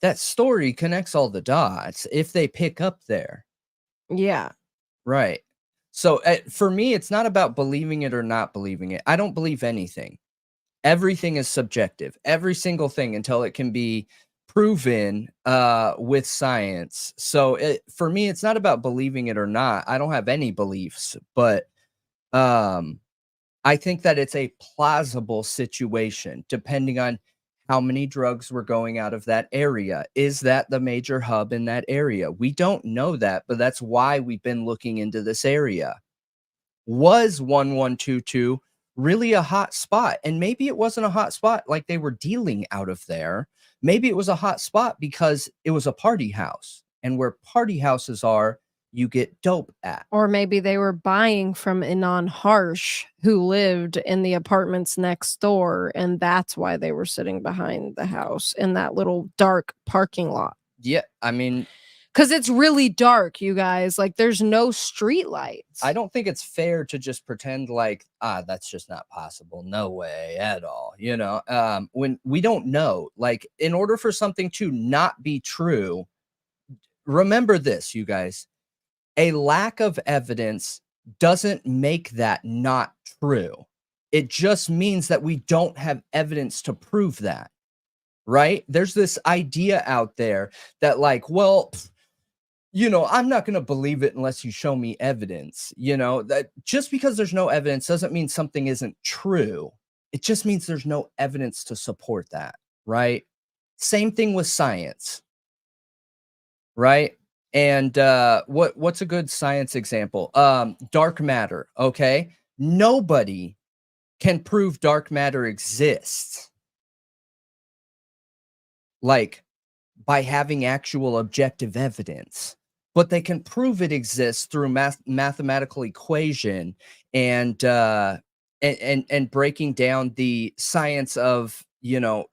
that story connects all the dots if they pick up there. Yeah. Right. So for me, it's not about believing it or not believing it. I don't believe anything. Everything is subjective. Every single thing until it can be proven with science. So for me, it's not about believing it or not. I don't have any beliefs, but I think that it's a plausible situation depending on how many drugs were going out of that area. Is that the major hub in that area? We don't know that, but that's why we've been looking into this area. Was 1122 really a hot spot? And maybe it wasn't a hot spot like they were dealing out of there. Maybe it was a hot spot because it was a party house. And where party houses are, you get dope at. Or maybe they were buying from Inan Harsh, who lived in the apartments next door, and that's why they were sitting behind the house in that little dark parking lot. Yeah, I mean, because it's really dark, you guys. Like, there's no street lights. I don't think it's fair to just pretend like, that's just not possible. No way at all. You know, when we don't know, like, in order for something to not be true, remember this, you guys. A lack of evidence doesn't make that not true. It just means that we don't have evidence to prove that, right? There's this idea out there that, like, well, you know, I'm not going to believe it unless you show me evidence. You know, that just because there's no evidence doesn't mean something isn't true. It just means there's no evidence to support that, right? Same thing with science, right? And what's a good science example? Dark matter, okay? Nobody can prove dark matter exists, like, by having actual objective evidence, but they can prove it exists through mathematical equation and breaking down the science of, you know,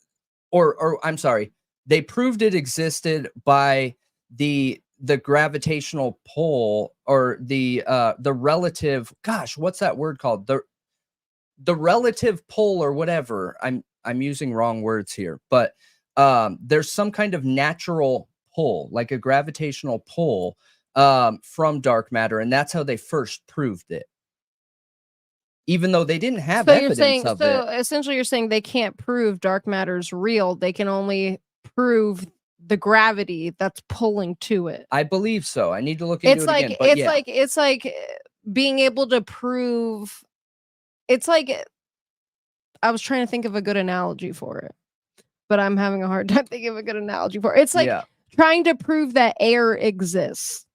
or I'm sorry, they proved it existed by the gravitational pull, or the relative, gosh, what's that word called? The relative pull or whatever. I'm using wrong words here, but there's some kind of natural pull, like a gravitational pull from dark matter, and that's how they first proved it. Even though they didn't have evidence of it. Essentially you're saying they can't prove dark matter's real. They can only prove the gravity that's pulling to it. I believe so. I need to look into it again. But it's like being able to prove. It's like, I was trying to think of a good analogy for it, but I'm having a hard time thinking of a good analogy for it. It's like trying to prove that air exists.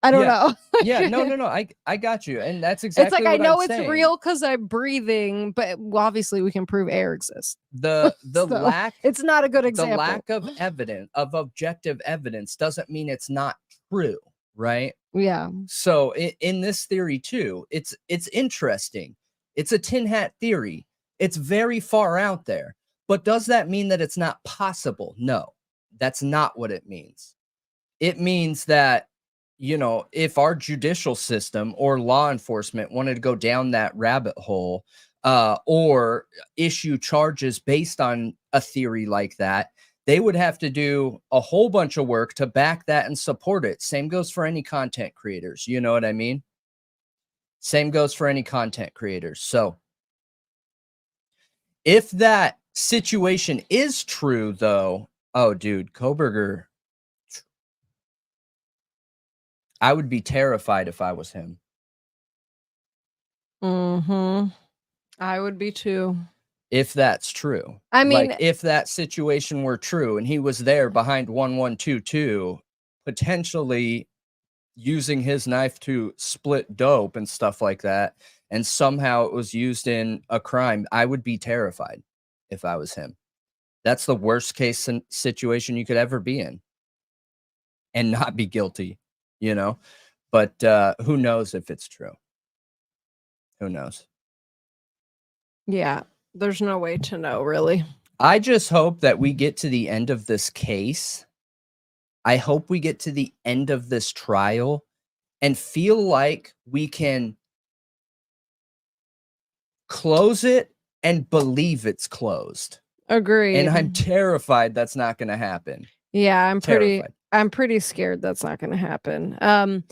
I don't know. Yeah, no. I got you. And that's exactly it's like, what I know I'm it's saying. real because I'm breathing, but obviously we can prove air exists. The So, lack, it's not a good example. the lack of evidence, of objective evidence, doesn't mean it's not true, right? Yeah. So in this theory too, it's interesting. It's a tin hat theory. It's very far out there. But does that mean that it's not possible? No, that's not what it means. It means that, you know, if our judicial system or law enforcement wanted to go down that rabbit hole, or issue charges based on a theory like that, they would have to do a whole bunch of work to back that and support it. Same goes for any content creators. You know what I mean? Same goes for any content creators. So if that situation is true, though, oh, dude, Kohberger, I would be terrified if I was him. I would be too. If that's true. I mean, like, if that situation were true and he was there behind 1122, potentially using his knife to split dope and stuff like that, and somehow it was used in a crime, I would be terrified if I was him. That's the worst case situation you could ever be in and not be guilty, you know? But who knows if it's true? Who knows? Yeah, there's no way to know, really. I just hope that we get to the end of this case. I hope we get to the end of this trial and feel like we can close it and believe it's closed. Agreed. And I'm terrified that's not going to happen. Yeah, I'm Terrified. pretty scared that's not going to happen.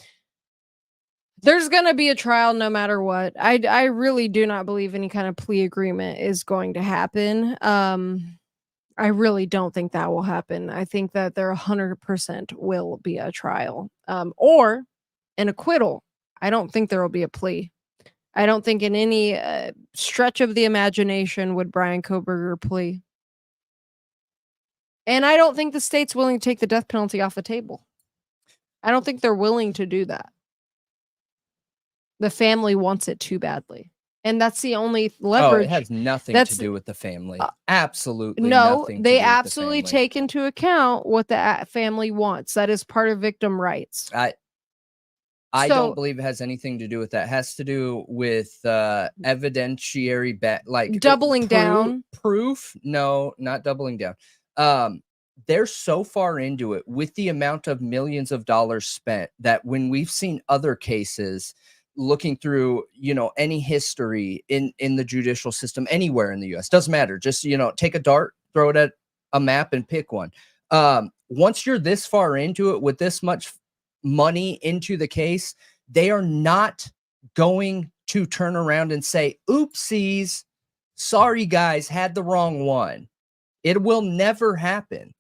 There's going to be a trial no matter what. I really do not believe any kind of plea agreement is going to happen. I really don't think that will happen. I think that there 100% will be a trial, or an acquittal. I don't think there will be a plea. I don't think in any stretch of the imagination would Bryan Kohberger plea. And I don't think the state's willing to take the death penalty off the table. I don't think they're willing to do that. The family wants it too badly. And that's the only leverage. Oh, it has nothing to do with the family. Absolutely no, nothing. They absolutely take into account what the family wants. That is part of victim rights. I don't believe it has anything to do with that. It has to do with evidentiary doubling down. Proof? No, not doubling down. They're so far into it with the amount of millions of dollars spent that when we've seen other cases looking through, any history in the judicial system anywhere in the US, doesn't matter. Just, take a dart, throw it at a map and pick one. Once you're this far into it with this much money into the case, they are not going to turn around and say, oopsies, sorry guys, had the wrong one. It will never happen.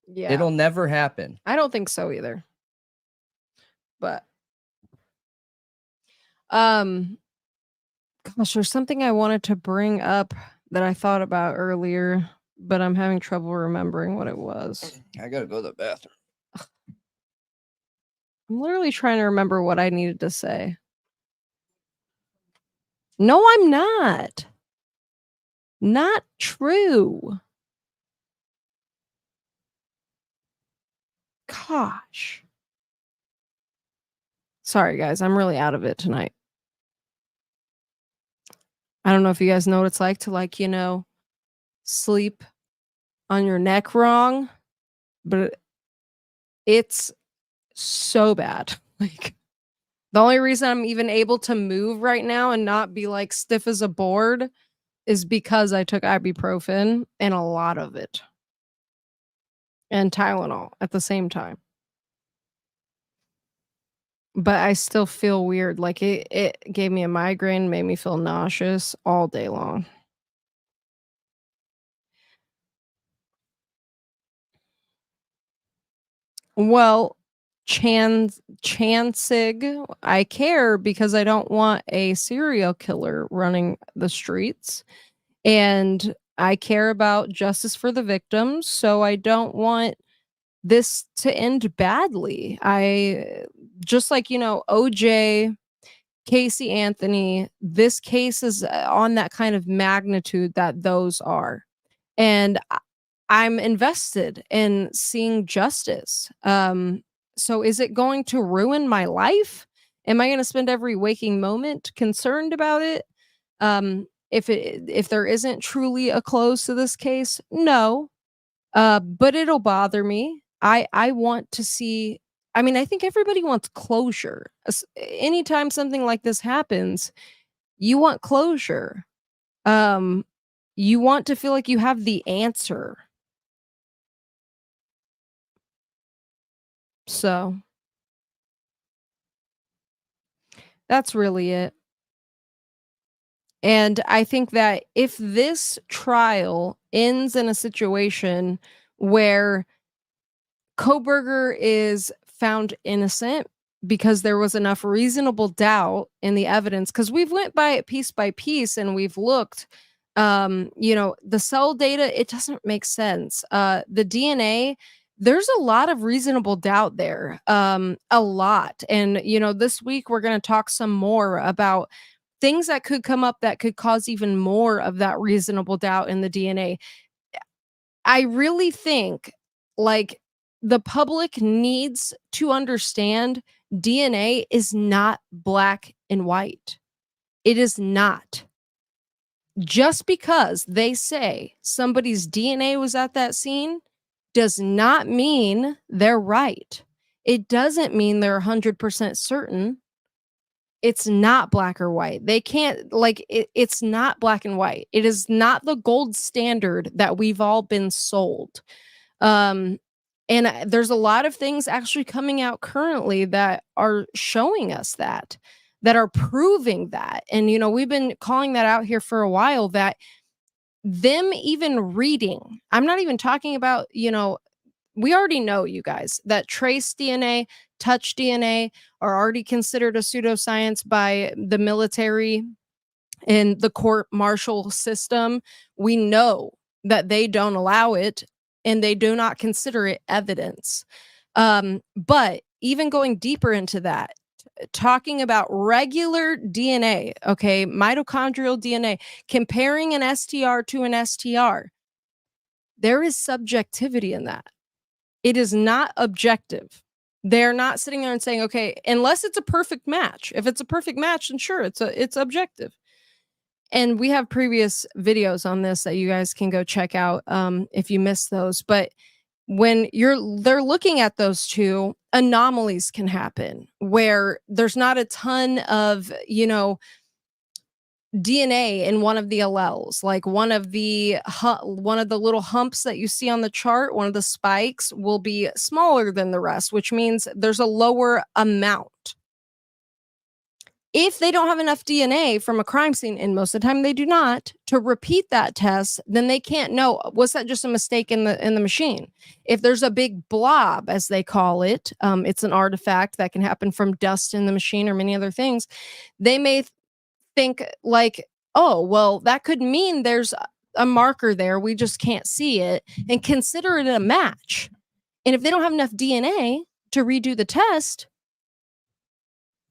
Yeah. It'll never happen. I don't think so either. But gosh, there's something I wanted to bring up that I thought about earlier, but I'm having trouble remembering what it was. I gotta go to the bathroom. I'm literally trying to remember what I needed to say. No, I'm not. Not true. Gosh. Sorry, guys. I'm really out of it tonight. I don't know if you guys know what it's like to, sleep on your neck wrong, but it's so bad. Like, the only reason I'm even able to move right now and not be stiff as a board is because I took ibuprofen and a lot of it. And Tylenol at the same time. But I still feel weird. Like it gave me a migraine, made me feel nauseous all day long. Well, Chansig, I care because I don't want a serial killer running the streets. And I care about justice for the victims, so I don't want this to end badly. I just OJ, Casey Anthony, this case is on that kind of magnitude that those are. And I'm invested in seeing justice. So is it going to ruin my life? Am I going to spend every waking moment concerned about it? If there isn't truly a close to this case, no. But it'll bother me. I want to see. I mean, I think everybody wants closure. Anytime something like this happens, you want closure. You want to feel like you have the answer. So that's really it. And I think that if this trial ends in a situation where Kohberger is found innocent because there was enough reasonable doubt in the evidence, because we've went by it piece by piece and we've looked, the cell data, it doesn't make sense. The DNA, there's a lot of reasonable doubt there, a lot. And, this week we're going to talk some more about things that could come up that could cause even more of that reasonable doubt in the DNA. I really think the public needs to understand DNA is not black and white. It is not. Just because they say somebody's DNA was at that scene does not mean they're right. It doesn't mean they're 100% certain. it's not black or white. They can't, like, it's not black and white. It is not the gold standard that we've all been sold. And there's a lot of things actually coming out currently that are showing us that are proving that. And, you know, we've been calling that out here for a while, that them even reading, I'm not even talking about, you know, we already know, you guys, that trace DNA, touch DNA are already considered a pseudoscience by the military and the court martial system. We know that they don't allow it and they do not consider it evidence. But even going deeper into that, talking about regular DNA, okay, mitochondrial DNA, comparing an STR to an STR, there is subjectivity in that. It is not objective. They're not sitting there and saying, okay, unless it's a perfect match. If it's a perfect match, then sure, it's objective. And we have previous videos on this that you guys can go check out if you missed those. But when they're looking at those two, anomalies can happen where there's not a ton of, you know, DNA in one of the alleles, like one of the little humps that you see on the chart, one of the spikes will be smaller than the rest, which means there's a lower amount. If they don't have enough DNA from a crime scene, and most of the time they do not, to repeat that test, then they can't know, was that just a mistake in the machine? If there's a big blob, as they call it, it's an artifact that can happen from dust in the machine or many other things, they may think like, oh, well, that could mean there's a marker there, we just can't see it, and consider it a match. And if they don't have enough DNA to redo the test,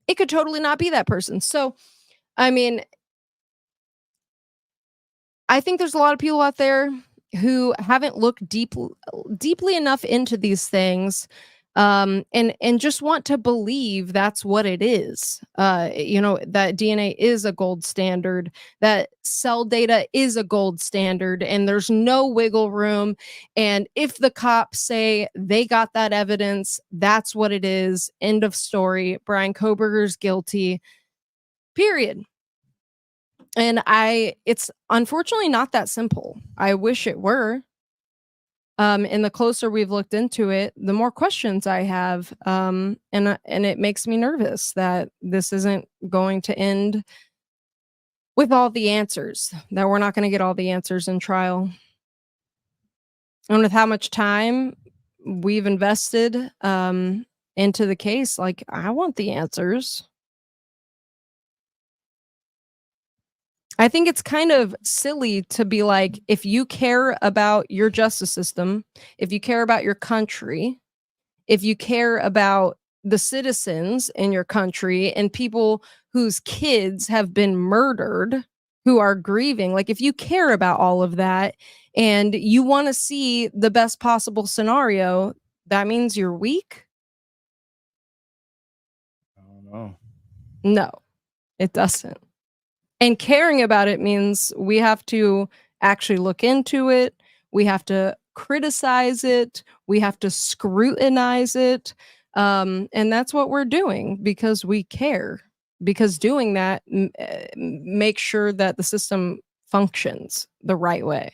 it could totally not be that person. So, I mean, I think there's a lot of people out there who haven't looked deeply enough into these things, and just want to believe that's what it is. You know, that DNA is a gold standard, that cell data is a gold standard, and there's no wiggle room. And if the cops say they got that evidence, that's what it is. End of story. Bryan Kohberger's guilty. Period. And it's unfortunately not that simple. I wish it were. And the closer we've looked into it, the more questions I have. And it makes me nervous that this isn't going to end with all the answers, that we're not going to get all the answers in trial. And with how much time we've invested into the case, like, I want the answers. I think it's kind of silly to be like, if you care about your justice system, if you care about your country, if you care about the citizens in your country and people whose kids have been murdered, who are grieving, like, if you care about all of that and you want to see the best possible scenario, that means you're weak? I don't know. No, it doesn't. And caring about it means we have to actually look into it. We have to criticize it. We have to scrutinize it. And that's what we're doing because we care. Because doing that makes sure that the system functions the right way.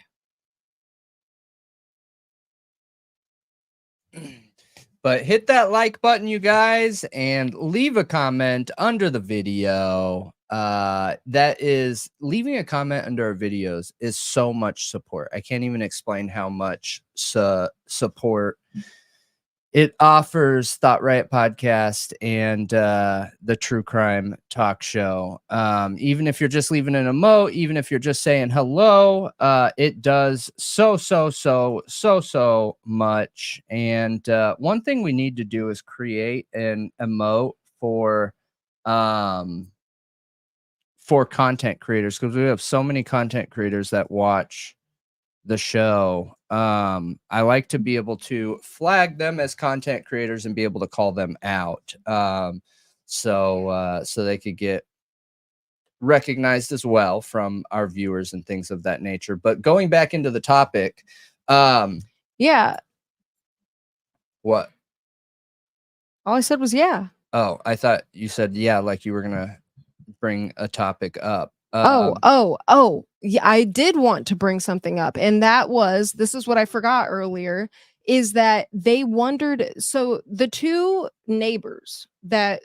But hit that like button, you guys, and leave a comment under the video. That is, leaving a comment under our videos is so much support. I can't even explain how much support it offers Thought Riot podcast and the True Crime Talk Show. Even if you're just leaving an emote, even if you're just saying hello, it does so much. And one thing we need to do is create an emote for content creators, because we have so many content creators that watch the show. I like to be able to flag them as content creators and be able to call them out, so they could get recognized as well from our viewers and things of that nature. But going back into the topic, yeah. What? All I said was yeah. Oh, I thought you said yeah, like you were gonna bring a topic up. Yeah, I did want to bring something up, and this is what I forgot earlier, is that they wondered, so the two neighbors that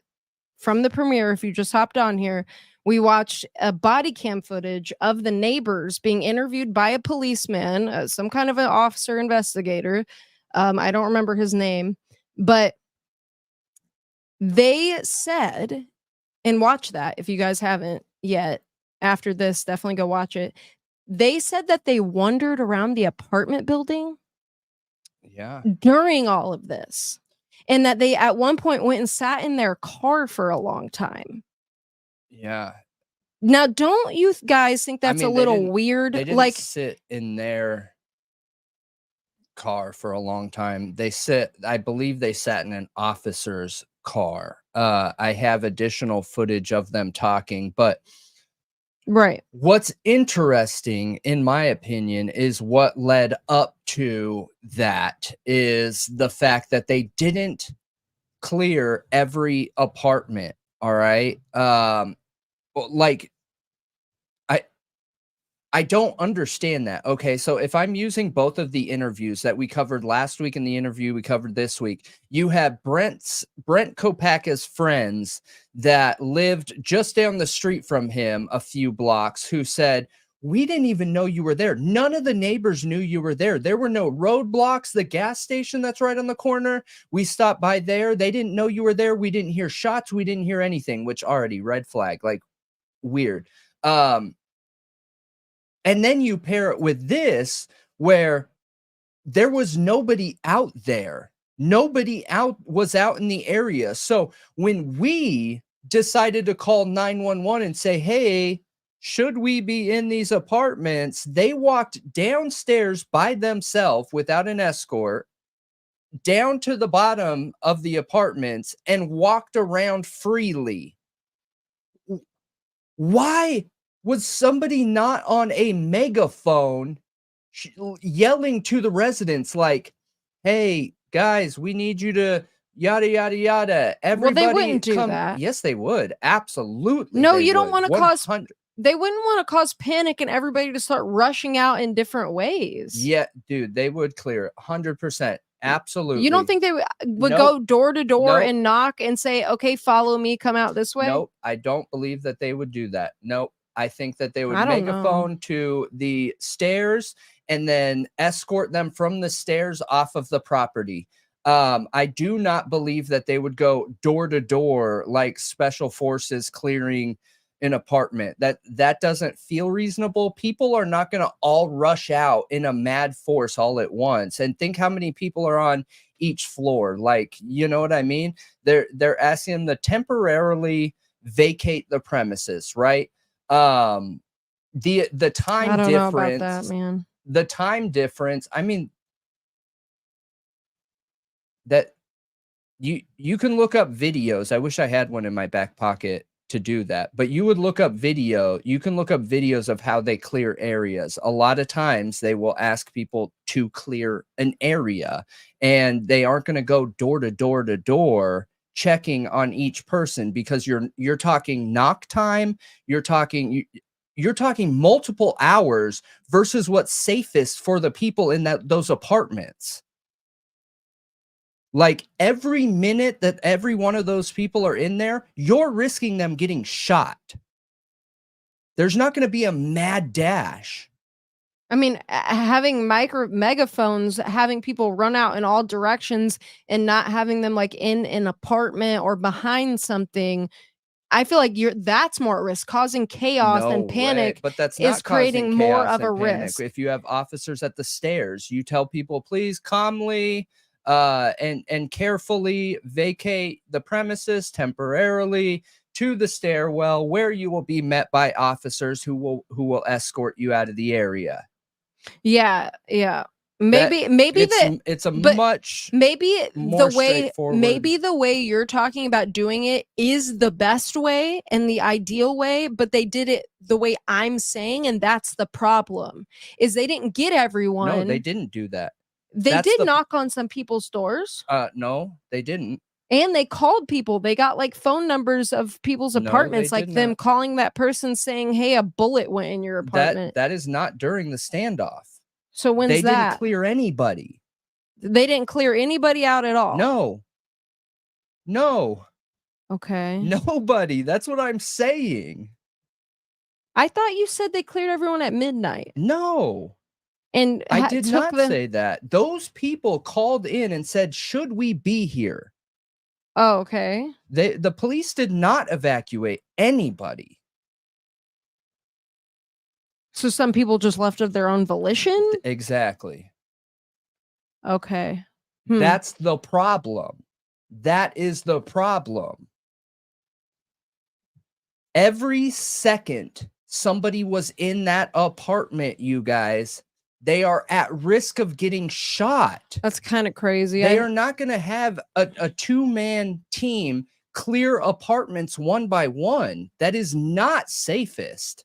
from the premiere, if you just hopped on here, we watched a body cam footage of the neighbors being interviewed by a policeman, some kind of an officer investigator. I don't remember his name, but they said, and watch that if you guys haven't yet. After this, definitely go watch it. They said that they wandered around the apartment building during all of this, and that they at one point went and sat in their car for a long time. Yeah. Now, don't you guys think that's a little weird? They didn't sit in their car for a long time. I believe they sat in an officer's car. I have additional footage of them talking, but right. What's interesting, in my opinion, is what led up to that is the fact that they didn't clear every apartment. All right. Like, I don't understand that. Okay, so if I'm using both of the interviews that we covered last week and the interview we covered this week, you have Brent Kopacka's friends that lived just down the street from him a few blocks who said, we didn't even know you were there. None of the neighbors knew you were there. There were no roadblocks. The gas station that's right on the corner, we stopped by there. They didn't know you were there. We didn't hear shots. We didn't hear anything, which already red flag, like weird. And then you pair it with this, where there was nobody out there. Nobody was out in the area. So when we decided to call 911 and say, hey, should we be in these apartments? They walked downstairs by themselves without an escort down to the bottom of the apartments and walked around freely. Why was somebody not on a megaphone yelling to the residents like, hey, guys, we need you to yada, yada, yada. Everybody they wouldn't do that. Yes, they would. Absolutely. No, you don't want to they wouldn't want to cause panic and everybody to start rushing out in different ways. Yeah, dude, they would clear it 100%. Absolutely. You don't think they would go door to door and knock and say, okay, follow me, come out this way? Nope. I don't believe that they would do that. Nope. I think that they would make a phone to the stairs and then escort them from the stairs off of the property. I do not believe that they would go door to door like special forces clearing an apartment. That doesn't feel reasonable. People are not going to all rush out in a mad force all at once. And think how many people are on each floor. Like, you know what I mean? They're asking them to temporarily vacate the premises, right? The time I don't difference know about that, man. The time difference, I mean, that you can look up videos. I wish I had one in my back pocket to do that, but you can look up videos of how they clear areas. A lot of times they will ask people to clear an area, and they aren't going to go door to door checking on each person, because you're talking knock time, you're talking multiple hours versus what's safest for the people in those apartments. Like, every minute that every one of those people are in there, you're risking them getting shot. There's not going to be a mad dash. I mean, having megaphones, having people run out in all directions and not having them like in an apartment or behind something, I feel like that's more at risk. Causing chaos and panic, but that's not is creating more of a panic. risk. If you have officers at the stairs, you tell people, please calmly and carefully vacate the premises temporarily to the stairwell, where you will be met by officers who will escort you out of the area. Yeah. Maybe it's much more straightforward. Maybe the way you're talking about doing it is the best way and the ideal way, but they did it the way I'm saying, and that's the problem. Is they didn't get everyone. No, they didn't do that. They did knock on some people's doors. No, they didn't. And they called people. They got like phone numbers of people's No, apartments, they like did them not. calling that person saying, "Hey, a bullet went in your apartment." That is not during the standoff. So when's They didn't that? clear anybody. They didn't clear anybody out at all. No, Okay. nobody. That's what I'm saying. I thought you said they cleared everyone at midnight. No, And I did took not them. say that. Those people called in and said, "Should we be here?" Oh, okay. The police did not evacuate anybody. So some people just left of their own volition? Exactly. Okay. That's the problem. That is the problem. Every second somebody was in that apartment, you guys, they are at risk of getting shot. That's kind of crazy. They are not going to have a two-man team clear apartments one by one. That is not safest.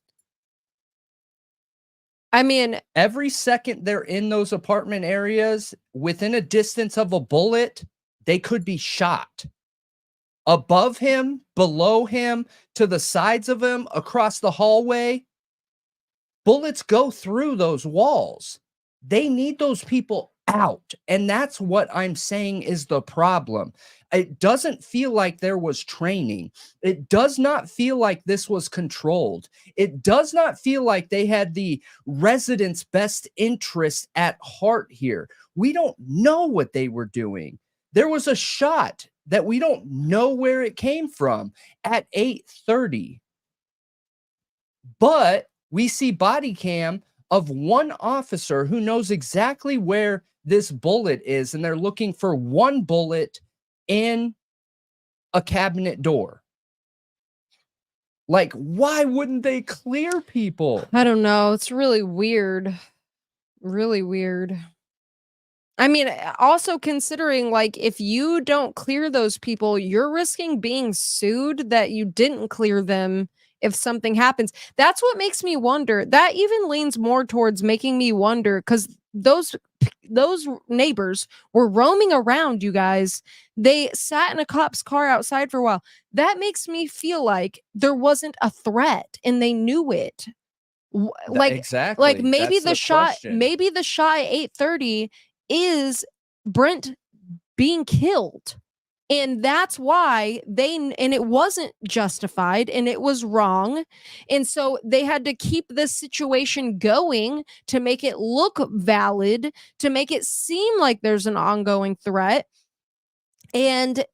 I mean, Every second they're in those apartment areas, within a distance of a bullet, they could be shot. Above him, below him, to the sides of him, across the hallway, bullets go through those walls. They need those people out. And that's what I'm saying is the problem. It doesn't feel like there was training. It does not feel like this was controlled. It does not feel like they had the residents' best interest at heart here. We don't know what they were doing. There was a shot that we don't know where it came from at 8:30. But we see body cam of one officer who knows exactly where this bullet is, and they're looking for one bullet in a cabinet door. Like, why wouldn't they clear people? I don't know. It's really weird. Really weird. I mean, also considering like if you don't clear those people, you're risking being sued that you didn't clear them if something happens. That's what makes me wonder. That even leans more towards making me wonder cuz those neighbors were roaming around, you guys. They sat in a cop's car outside for a while. That makes me feel like there wasn't a threat and they knew it. Like Exactly. maybe That's the the shot question. at 8:30 is Brent being killed. And that's why and it wasn't justified and it was wrong. And so they had to keep this situation going to make it look valid, to make it seem like there's an ongoing threat. And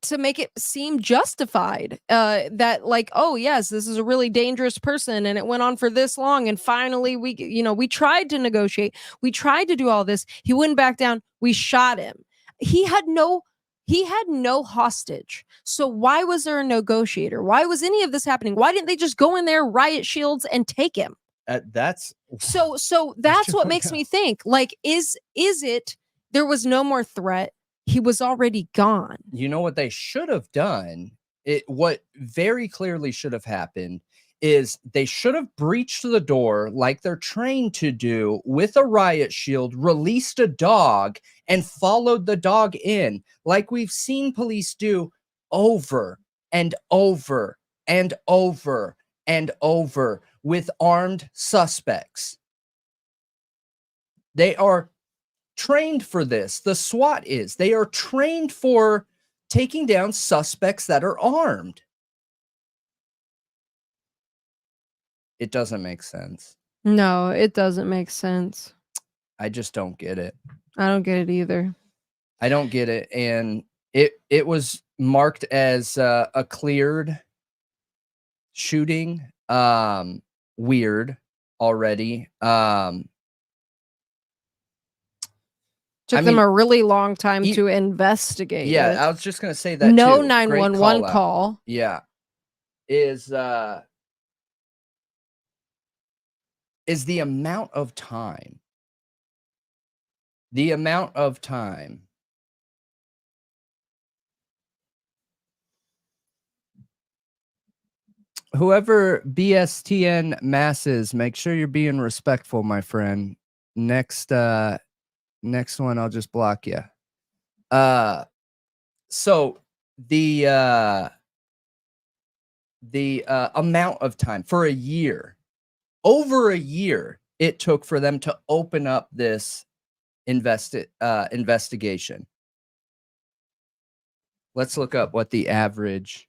to make it seem justified, that like, oh yes, this is a really dangerous person and it went on for this long and finally we tried to negotiate, we tried to do all this, he wouldn't back down, we shot him. He had no hostage, so why was there a negotiator? Why was any of this happening? Why didn't they just go in there, riot shields, and take him? That's so that's what makes me think, like, is it there was no more threat, he was already gone. You know what they should have done? What very clearly should have happened is they should have breached the door like they're trained to do with a riot shield, released a dog, and followed the dog in, like we've seen police do over and over and over and over with armed suspects. They are trained for this. The SWAT is. They are trained for taking down suspects that are armed. It doesn't make sense. No, it doesn't make sense. I just don't get it. I don't get it either. I don't get it. And it was marked as a cleared shooting. Weird already. Took them a really long time to investigate. Yeah, it. I was just gonna say that. No too. 911 call. Yeah, is the amount of time. The amount of time. Whoever BSTN masses, make sure you're being respectful, my friend. Next one, I'll just block you. So the amount of time for a year, over a year, it took for them to open up this investigation. Let's look up what the average.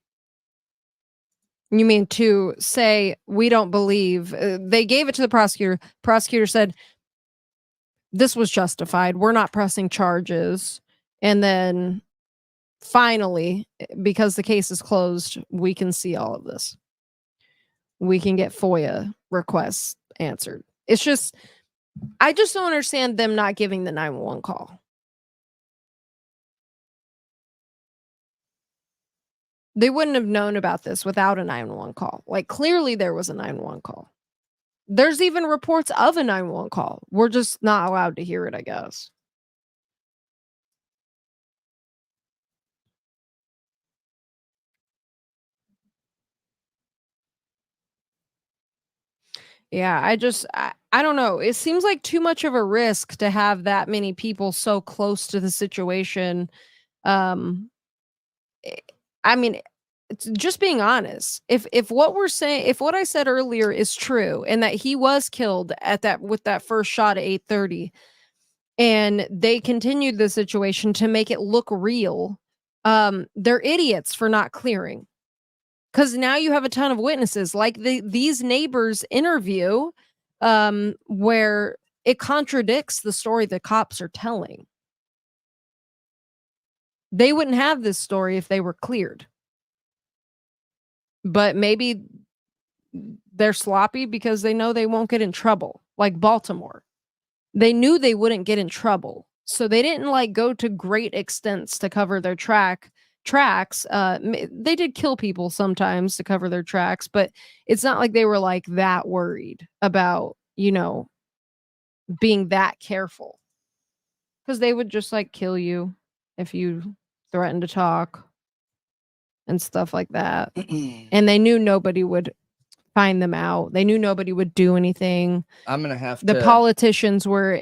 You mean to say we don't believe? They gave it to the prosecutor. Prosecutor said this was justified. We're not pressing charges. And then finally, because the case is closed, we can see all of this. We can get FOIA requests answered. It's just, I just don't understand them not giving the 911 call. They wouldn't have known about this without a 911 call. Like, clearly there was a 911 call. There's even reports of a 911 call. We're just not allowed to hear it, I guess. Yeah, I don't know. It seems like too much of a risk to have that many people so close to the situation. Um, I mean, it's just being honest. If what we're saying, if what I said earlier is true, and that he was killed at that with that first shot at 8:30, and they continued the situation to make it look real, they're idiots for not clearing. Because now you have a ton of witnesses, like these neighbors' interview, where it contradicts the story the cops are telling. They wouldn't have this story if they were cleared. But maybe they're sloppy because they know they won't get in trouble, like Baltimore. They knew they wouldn't get in trouble, so they didn't like go to great extents to cover their tracks. They did kill people sometimes to cover their tracks, but it's not like they were like that worried about, being that careful, because they would just like kill you if you threatened to talk and stuff like that. And they knew nobody would find them out. They knew nobody would do anything. I'm gonna have The to. politicians were,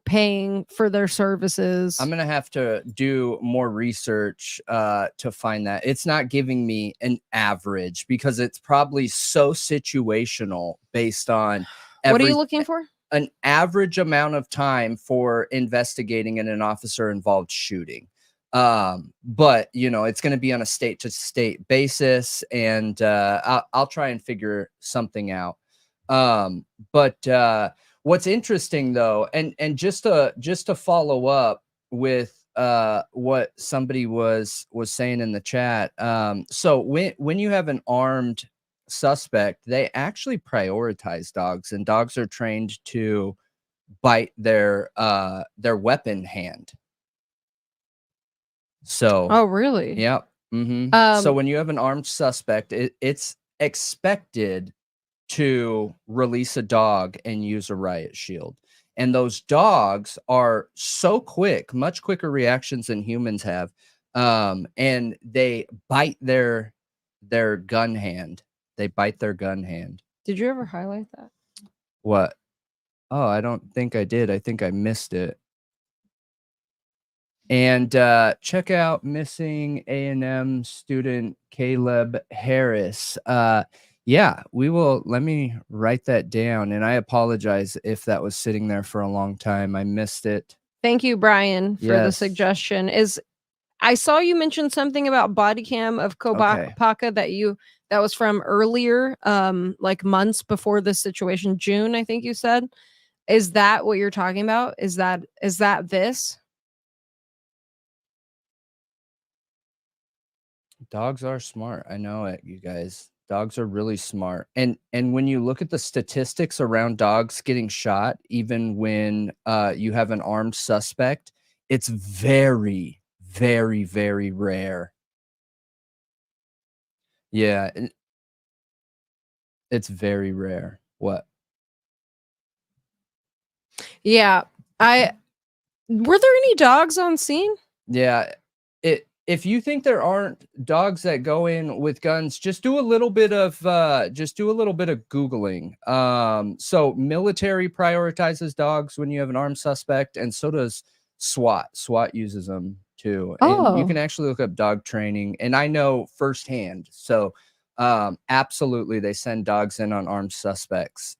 paying for their services. I'm gonna have to do more research to find that. It's not giving me an average because it's probably so situational based on. What are you looking for? An average amount of time for investigating in an officer involved shooting. But it's going to be on a state to state basis, and I'll try and figure something out. But what's interesting though, and just to follow up with what somebody was saying in the chat. So when you have an armed suspect, they actually prioritize dogs, and dogs are trained to bite their weapon hand. So Oh, really? yeah. So when you have an armed suspect, it's expected to release a dog and use a riot shield. And those dogs are so quick, much quicker reactions than humans have. And they bite their gun hand. They bite their gun hand. Did you ever highlight that? What? Oh, I don't think I did. I think I missed it. And check out missing A&M student Caleb Harris. Yeah, we will. Let me write that down. And I apologize if that was sitting there for a long time. I missed it. Thank you, Brian, for the Yes. suggestion. I saw you mention something about body cam of Kopacka that was from earlier, like months before this situation, June, I think you said. Is that what you're talking about? Is that this? Dogs are smart. I know it, you guys. Dogs are really smart. And when you look at the statistics around dogs getting shot, even when you have an armed suspect, it's very, very, very rare. Yeah, it's very rare. What? Yeah. Were there any dogs on scene? Yeah. If you think there aren't dogs that go in with guns, just do a little bit of Googling. So military prioritizes dogs when you have an armed suspect, and so does SWAT. SWAT uses them too. And you Oh, can actually look up dog training. And I know firsthand. So absolutely, they send dogs in on armed suspects.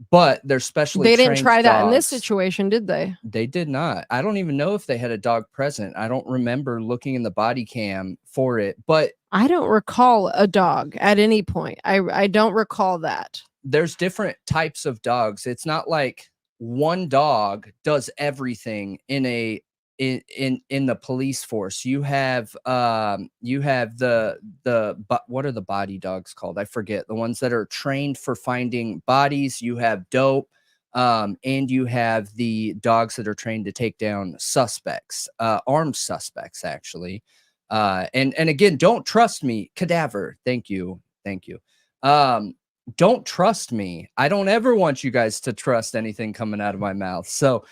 But they're specially they didn't trained try that in this dogs. situation, did they? They did not. I don't even know if they had a dog present. I don't remember looking in the body cam for it, but I don't recall a dog at any point. I don't recall that. there's different types of dogs. It's not like one dog does everything in a in the police force. You have but what are the body dogs called? I forget. The ones that are trained for finding bodies. You have dope, and you have the dogs that are trained to take down suspects, armed suspects actually. And again, don't trust me. Cadaver. Thank you. Thank you. Don't trust me. I don't ever want you guys to trust anything coming out of my mouth. So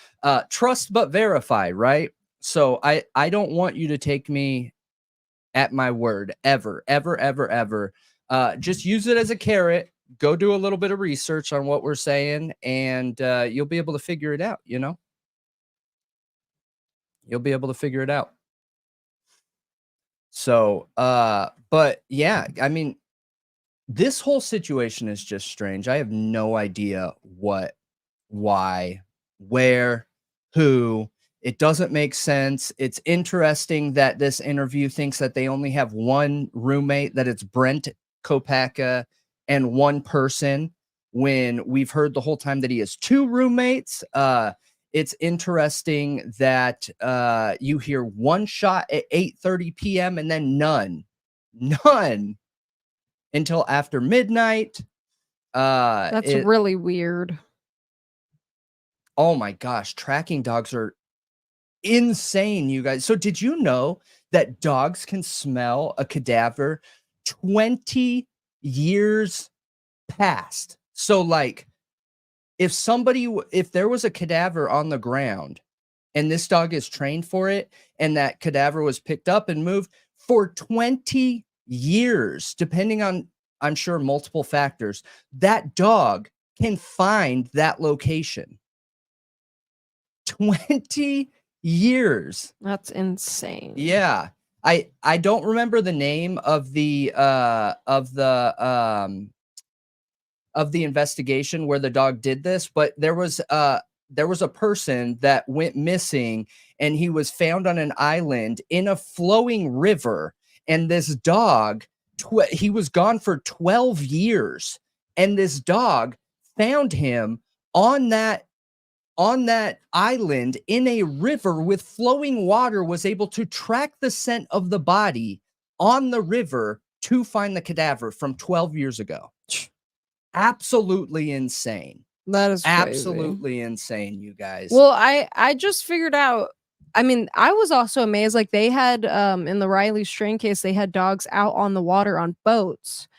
trust but verify, right? So I don't want you to take me at my word ever, ever, ever, ever. Just use it as a carrot. Go do a little bit of research on what we're saying, and you'll be able to figure it out, you know? You'll be able to figure it out. So but yeah, I mean, this whole situation is just strange. I have no idea what, why, where, who. It doesn't make sense. It's interesting that this interview thinks that they only have one roommate, that it's Brent Kopacka and one person, when we've heard the whole time that he has two roommates. It's interesting that you hear one shot at 8:30 p.m. and then none until after midnight. That's really weird. Oh my gosh, tracking dogs are insane, you guys. So did you know that dogs can smell a cadaver 20 years past? So like if there was a cadaver on the ground and this dog is trained for it, and that cadaver was picked up and moved for 20 years, depending on, I'm sure, multiple factors, that dog can find that location. 20 years. That's insane. Yeah. I don't remember the name of the investigation where the dog did this, but there was a person that went missing, and he was found on an island in a flowing river, and this dog he was gone for 12 years, and this dog found him on that island in a river with flowing water, was able to track the scent of the body on the river to find the cadaver from 12 years ago. Absolutely insane. That is crazy. Absolutely insane, you guys. Well, I just figured out, I mean, I was also amazed, like they had in the Riley strain case, they had dogs out on the water on boats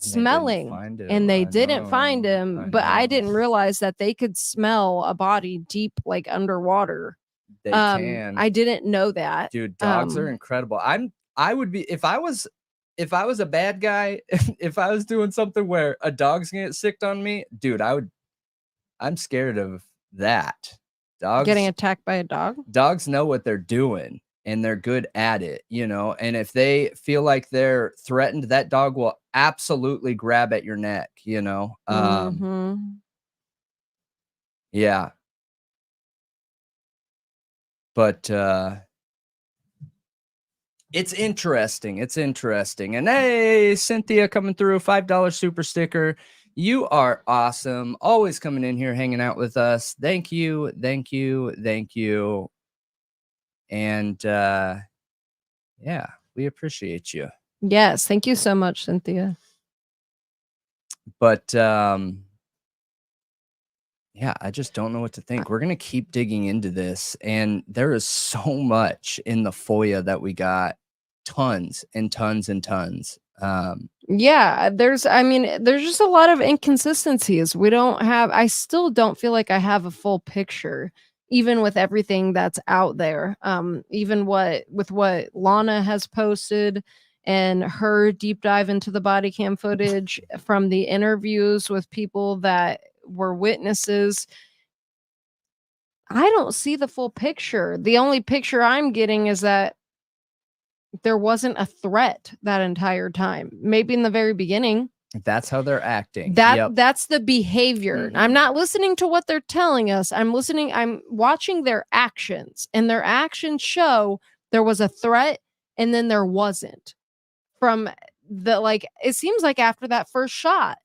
smelling, and they didn't find him, but I didn't realize that they could smell a body deep, like underwater. They can. I didn't know that. Dude, dogs are incredible. I would be, if I was a bad guy, if I was doing something where a dog's gonna get sick on me, dude, I'm scared of that. Dogs getting attacked by a dog. Dogs know what they're doing, and they're good at it, you know. And if they feel like they're threatened, that dog will absolutely grab at your neck, you know. Yeah. But it's interesting. It's interesting. And hey, Cynthia coming through, $5 super sticker. You are awesome. Always coming in here, hanging out with us. Thank you. Thank you. Thank you. And yeah, we appreciate you. Yes, thank you so much, Cynthia. But yeah, I just don't know what to think. We're gonna keep digging into this, and there is so much in the FOIA that we got. Tons and tons and tons. Yeah, there's just a lot of inconsistencies. I still don't feel like I have a full picture, even with everything that's out there. Even what Lana has posted and her deep dive into the body cam footage from the interviews with people that were witnesses. I don't see the full picture. The only picture I'm getting is that there wasn't a threat that entire time. Maybe in the very beginning. That's how they're acting. Yep. That's the behavior. I'm not listening to what they're telling us. I'm watching their actions, and their actions show there was a threat and then there wasn't. From it seems like after that first shot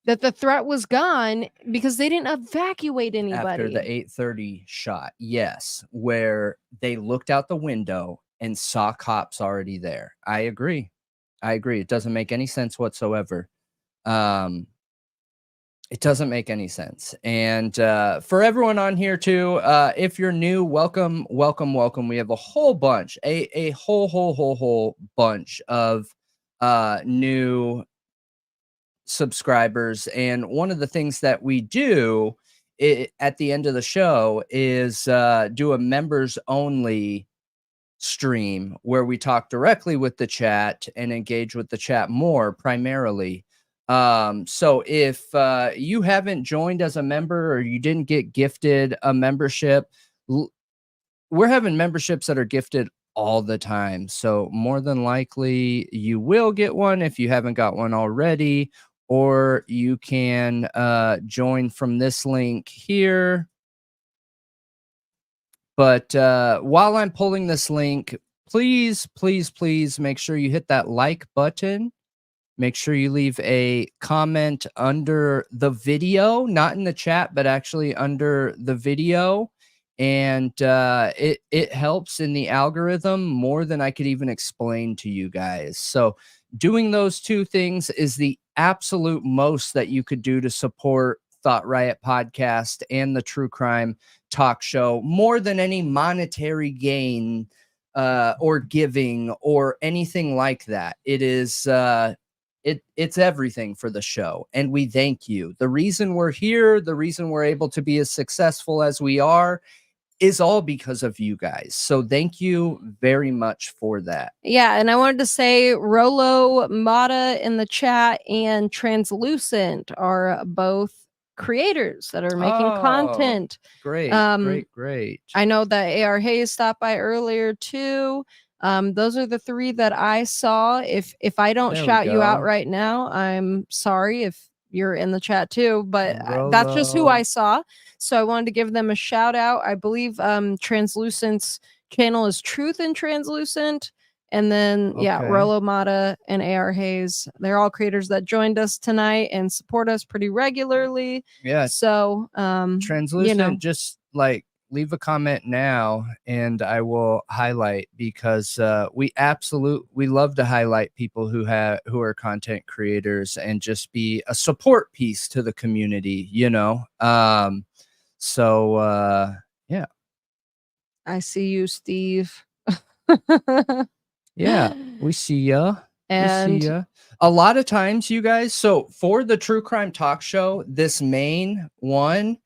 that the threat was gone because they didn't evacuate anybody. After the 8:30 shot, yes, where they looked out the window and saw cops already there. I agree. It doesn't make any sense whatsoever. It doesn't make any sense. And for everyone on here too, if you're new, welcome. We have a whole bunch, a whole bunch of new subscribers. And one of the things that we do at the end of the show is do a members only stream where we talk directly with the chat and engage with the chat more primarily. So if you haven't joined as a member or you didn't get gifted a membership, we're having memberships that are gifted all the time. So more than likely you will get one if you haven't got one already, or you can join from this link here. But while I'm pulling this link, please make sure you hit that like button. Make sure you leave a comment under the video, not in the chat, but actually under the video. And it helps in the algorithm more than I could even explain to you guys. So doing those two things is the absolute most that you could do to support Thought Riot Podcast and the True Crime Talk Show, more than any monetary gain or giving or anything like that. It is it's everything for the show, and we thank you. The reason we're here, the reason we're able to be as successful as we are, is all because of you guys. So thank you very much for that. Yeah, and I wanted to say Rolo Mata in the chat and Translucent are both creators that are making content. Great. Great. I know that AR Hayes stopped by earlier too. Those are the three that I saw. If I don't shout you out right now, I'm sorry if you're in the chat too, but that's just who I saw. So I wanted to give them a shout out. I believe Translucent's channel is Truth in Translucent. And then, yeah, Rolo Mata and AR Hayes, they're all creators that joined us tonight and support us pretty regularly. Yeah. So, Translucent, just like leave a comment now and I will highlight, because we love to highlight people who are content creators and just be a support piece to the community, So yeah. I see you, Steve. Yeah, we see ya. And a lot of times, you guys, so for the True Crime Talk Show, this main one,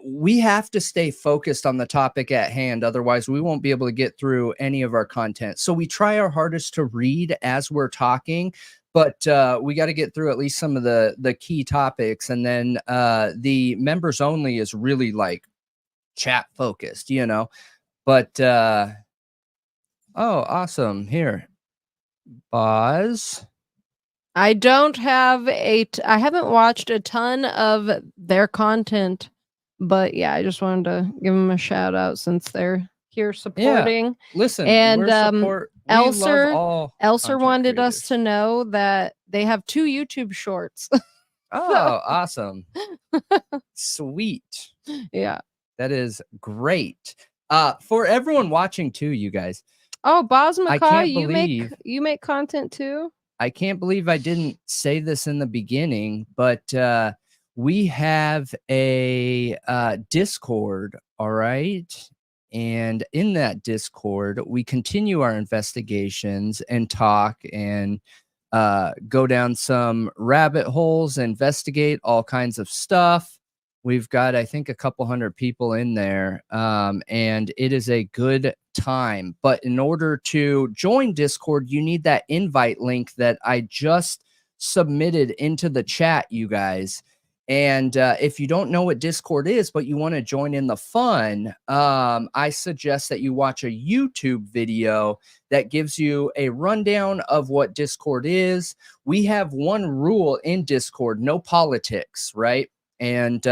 we have to stay focused on the topic at hand. Otherwise, we won't be able to get through any of our content. So we try our hardest to read as we're talking, but we got to get through at least some of the key topics. And then the members only is really like chat focused, but oh, awesome. Here, Boz. I haven't watched a ton of their content, but yeah, I just wanted to give them a shout out since they're here supporting. Yeah. Listen, and Elser wanted us to know that they have 2 YouTube shorts. Oh, awesome. Sweet. Yeah. That is great. For everyone watching too, you guys. Oh, Boz Macaw, you make content too? I can't believe I didn't say this in the beginning, but we have a Discord, all right? And in that Discord, we continue our investigations and talk and go down some rabbit holes, investigate all kinds of stuff. We've got, I think, a couple hundred people in there, and it is a good time. But in order to join Discord, you need that invite link that I just submitted into the chat, you guys. And if you don't know what Discord is, but you want to join in the fun, I suggest that you watch a YouTube video that gives you a rundown of what Discord is. We have one rule in Discord: no politics, right? And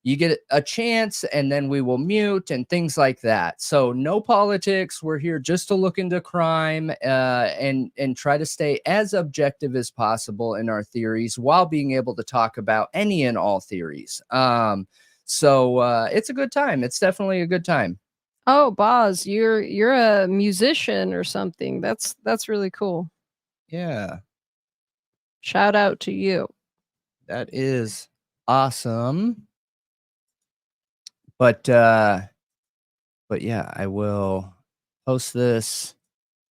you get a chance and then we will mute and things like that. So no politics. We're here just to look into crime and try to stay as objective as possible in our theories while being able to talk about any and all theories. So it's a good time. It's definitely a good time. Oh, Boz, you're a musician or something. That's really cool. Yeah. Shout out to you. That is awesome. But yeah, I will post this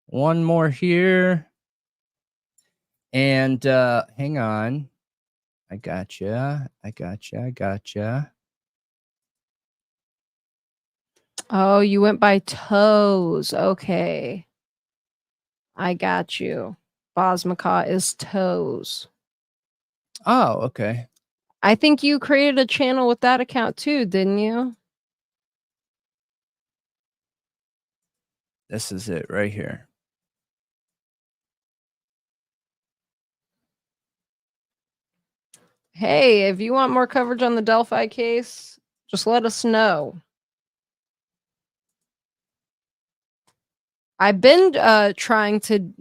one more here. And hang on. I gotcha. Oh, you went by Toes. Okay. I got you. Bosmacaw is Toes. Oh, okay. I think you created a channel with that account too, didn't you? This is it right here. Hey, if you want more coverage on the Delphi case, just let us know. I've been trying to,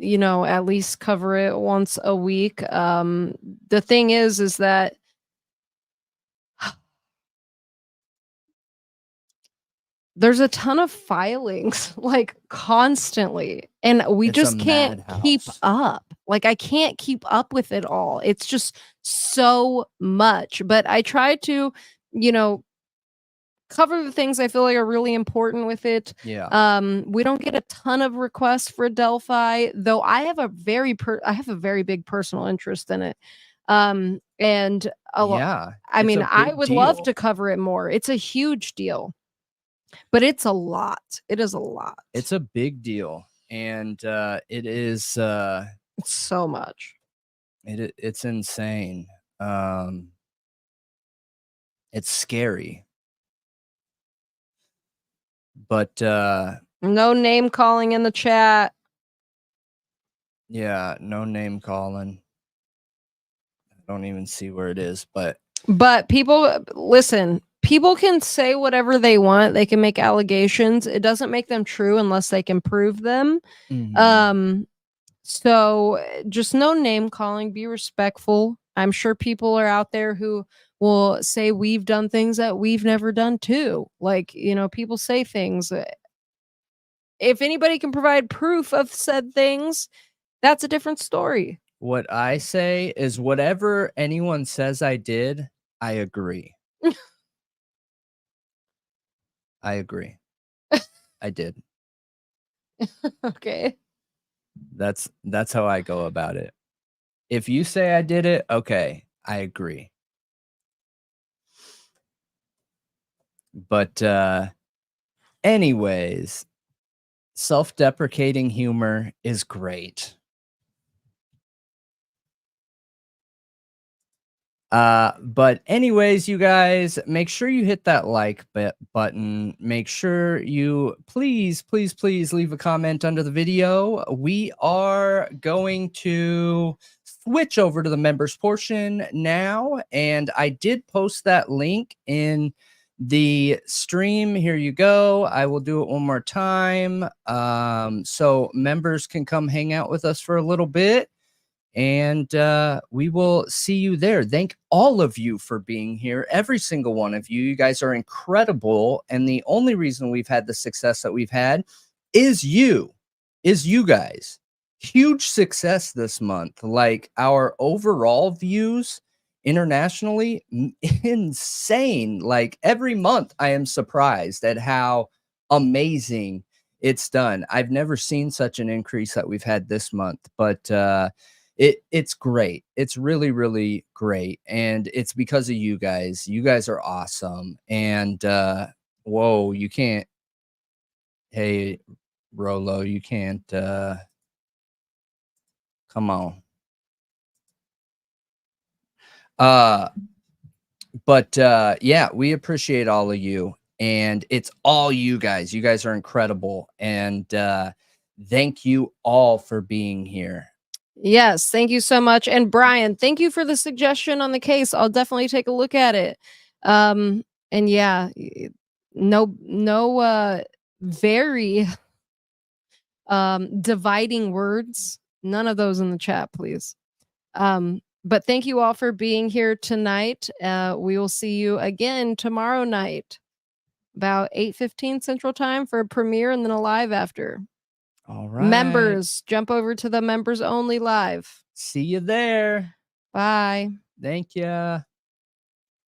at least cover it once a week. The thing is that there's a ton of filings like constantly, and we just can't keep up. Like I can't keep up with it all. It's just so much. But I try to, cover the things I feel like are really important with it. Yeah. We don't get a ton of requests for Delphi, though I have a very big personal interest in it. And Yeah. I mean, I would love to deal. cover it more. It's a huge deal. But it's a lot. It is a lot. It's a big deal. And it is It's so much. It's insane. It's scary. But no name calling in the chat. Yeah, no name calling. I don't even see where it is, but people listen. People can say whatever they want. They can make allegations. It doesn't make them true unless they can prove them. mm-hmm. So just no name calling. Be respectful. I'm sure people are out there who will say we've done things that we've never done too. Like, people say things. If anybody can provide proof of said things, that's a different story. What I say is whatever anyone says I did, I agree. I agree. I did. Okay. That's how I go about it. If you say I did it, okay, I agree. But anyways, self-deprecating humor is great. But anyways, you guys, make sure you hit that like button. Make sure you please leave a comment under the video. We are going to switch over to the members portion now, and I did post that link in the stream. Here you go. I will do it one more time, so members can come hang out with us for a little bit. And we will see you there. Thank all of you for being here. Every single one of you. You guys are incredible. And the only reason we've had the success that we've had is you guys. Huge success this month. Like our overall views internationally, insane. Like every month I am surprised at how amazing it's done. I've never seen such an increase that we've had this month, but it's great. It's really, really great. And it's because of you guys. You guys are awesome. And whoa, you can't. Hey, Rolo, you can't come on. But yeah, we appreciate all of you, and it's all you guys. You guys are incredible, and thank you all for being here. Yes, thank you so much. And Bryan, thank you for the suggestion on the case. I'll definitely take a look at it. And yeah, no very dividing words. None of those in the chat, please. But thank you all for being here tonight. We will see you again tomorrow night, about 8:15 Central Time for a premiere and then a live after. All right. Members, jump over to the members only live. See you there. Bye. Thank you.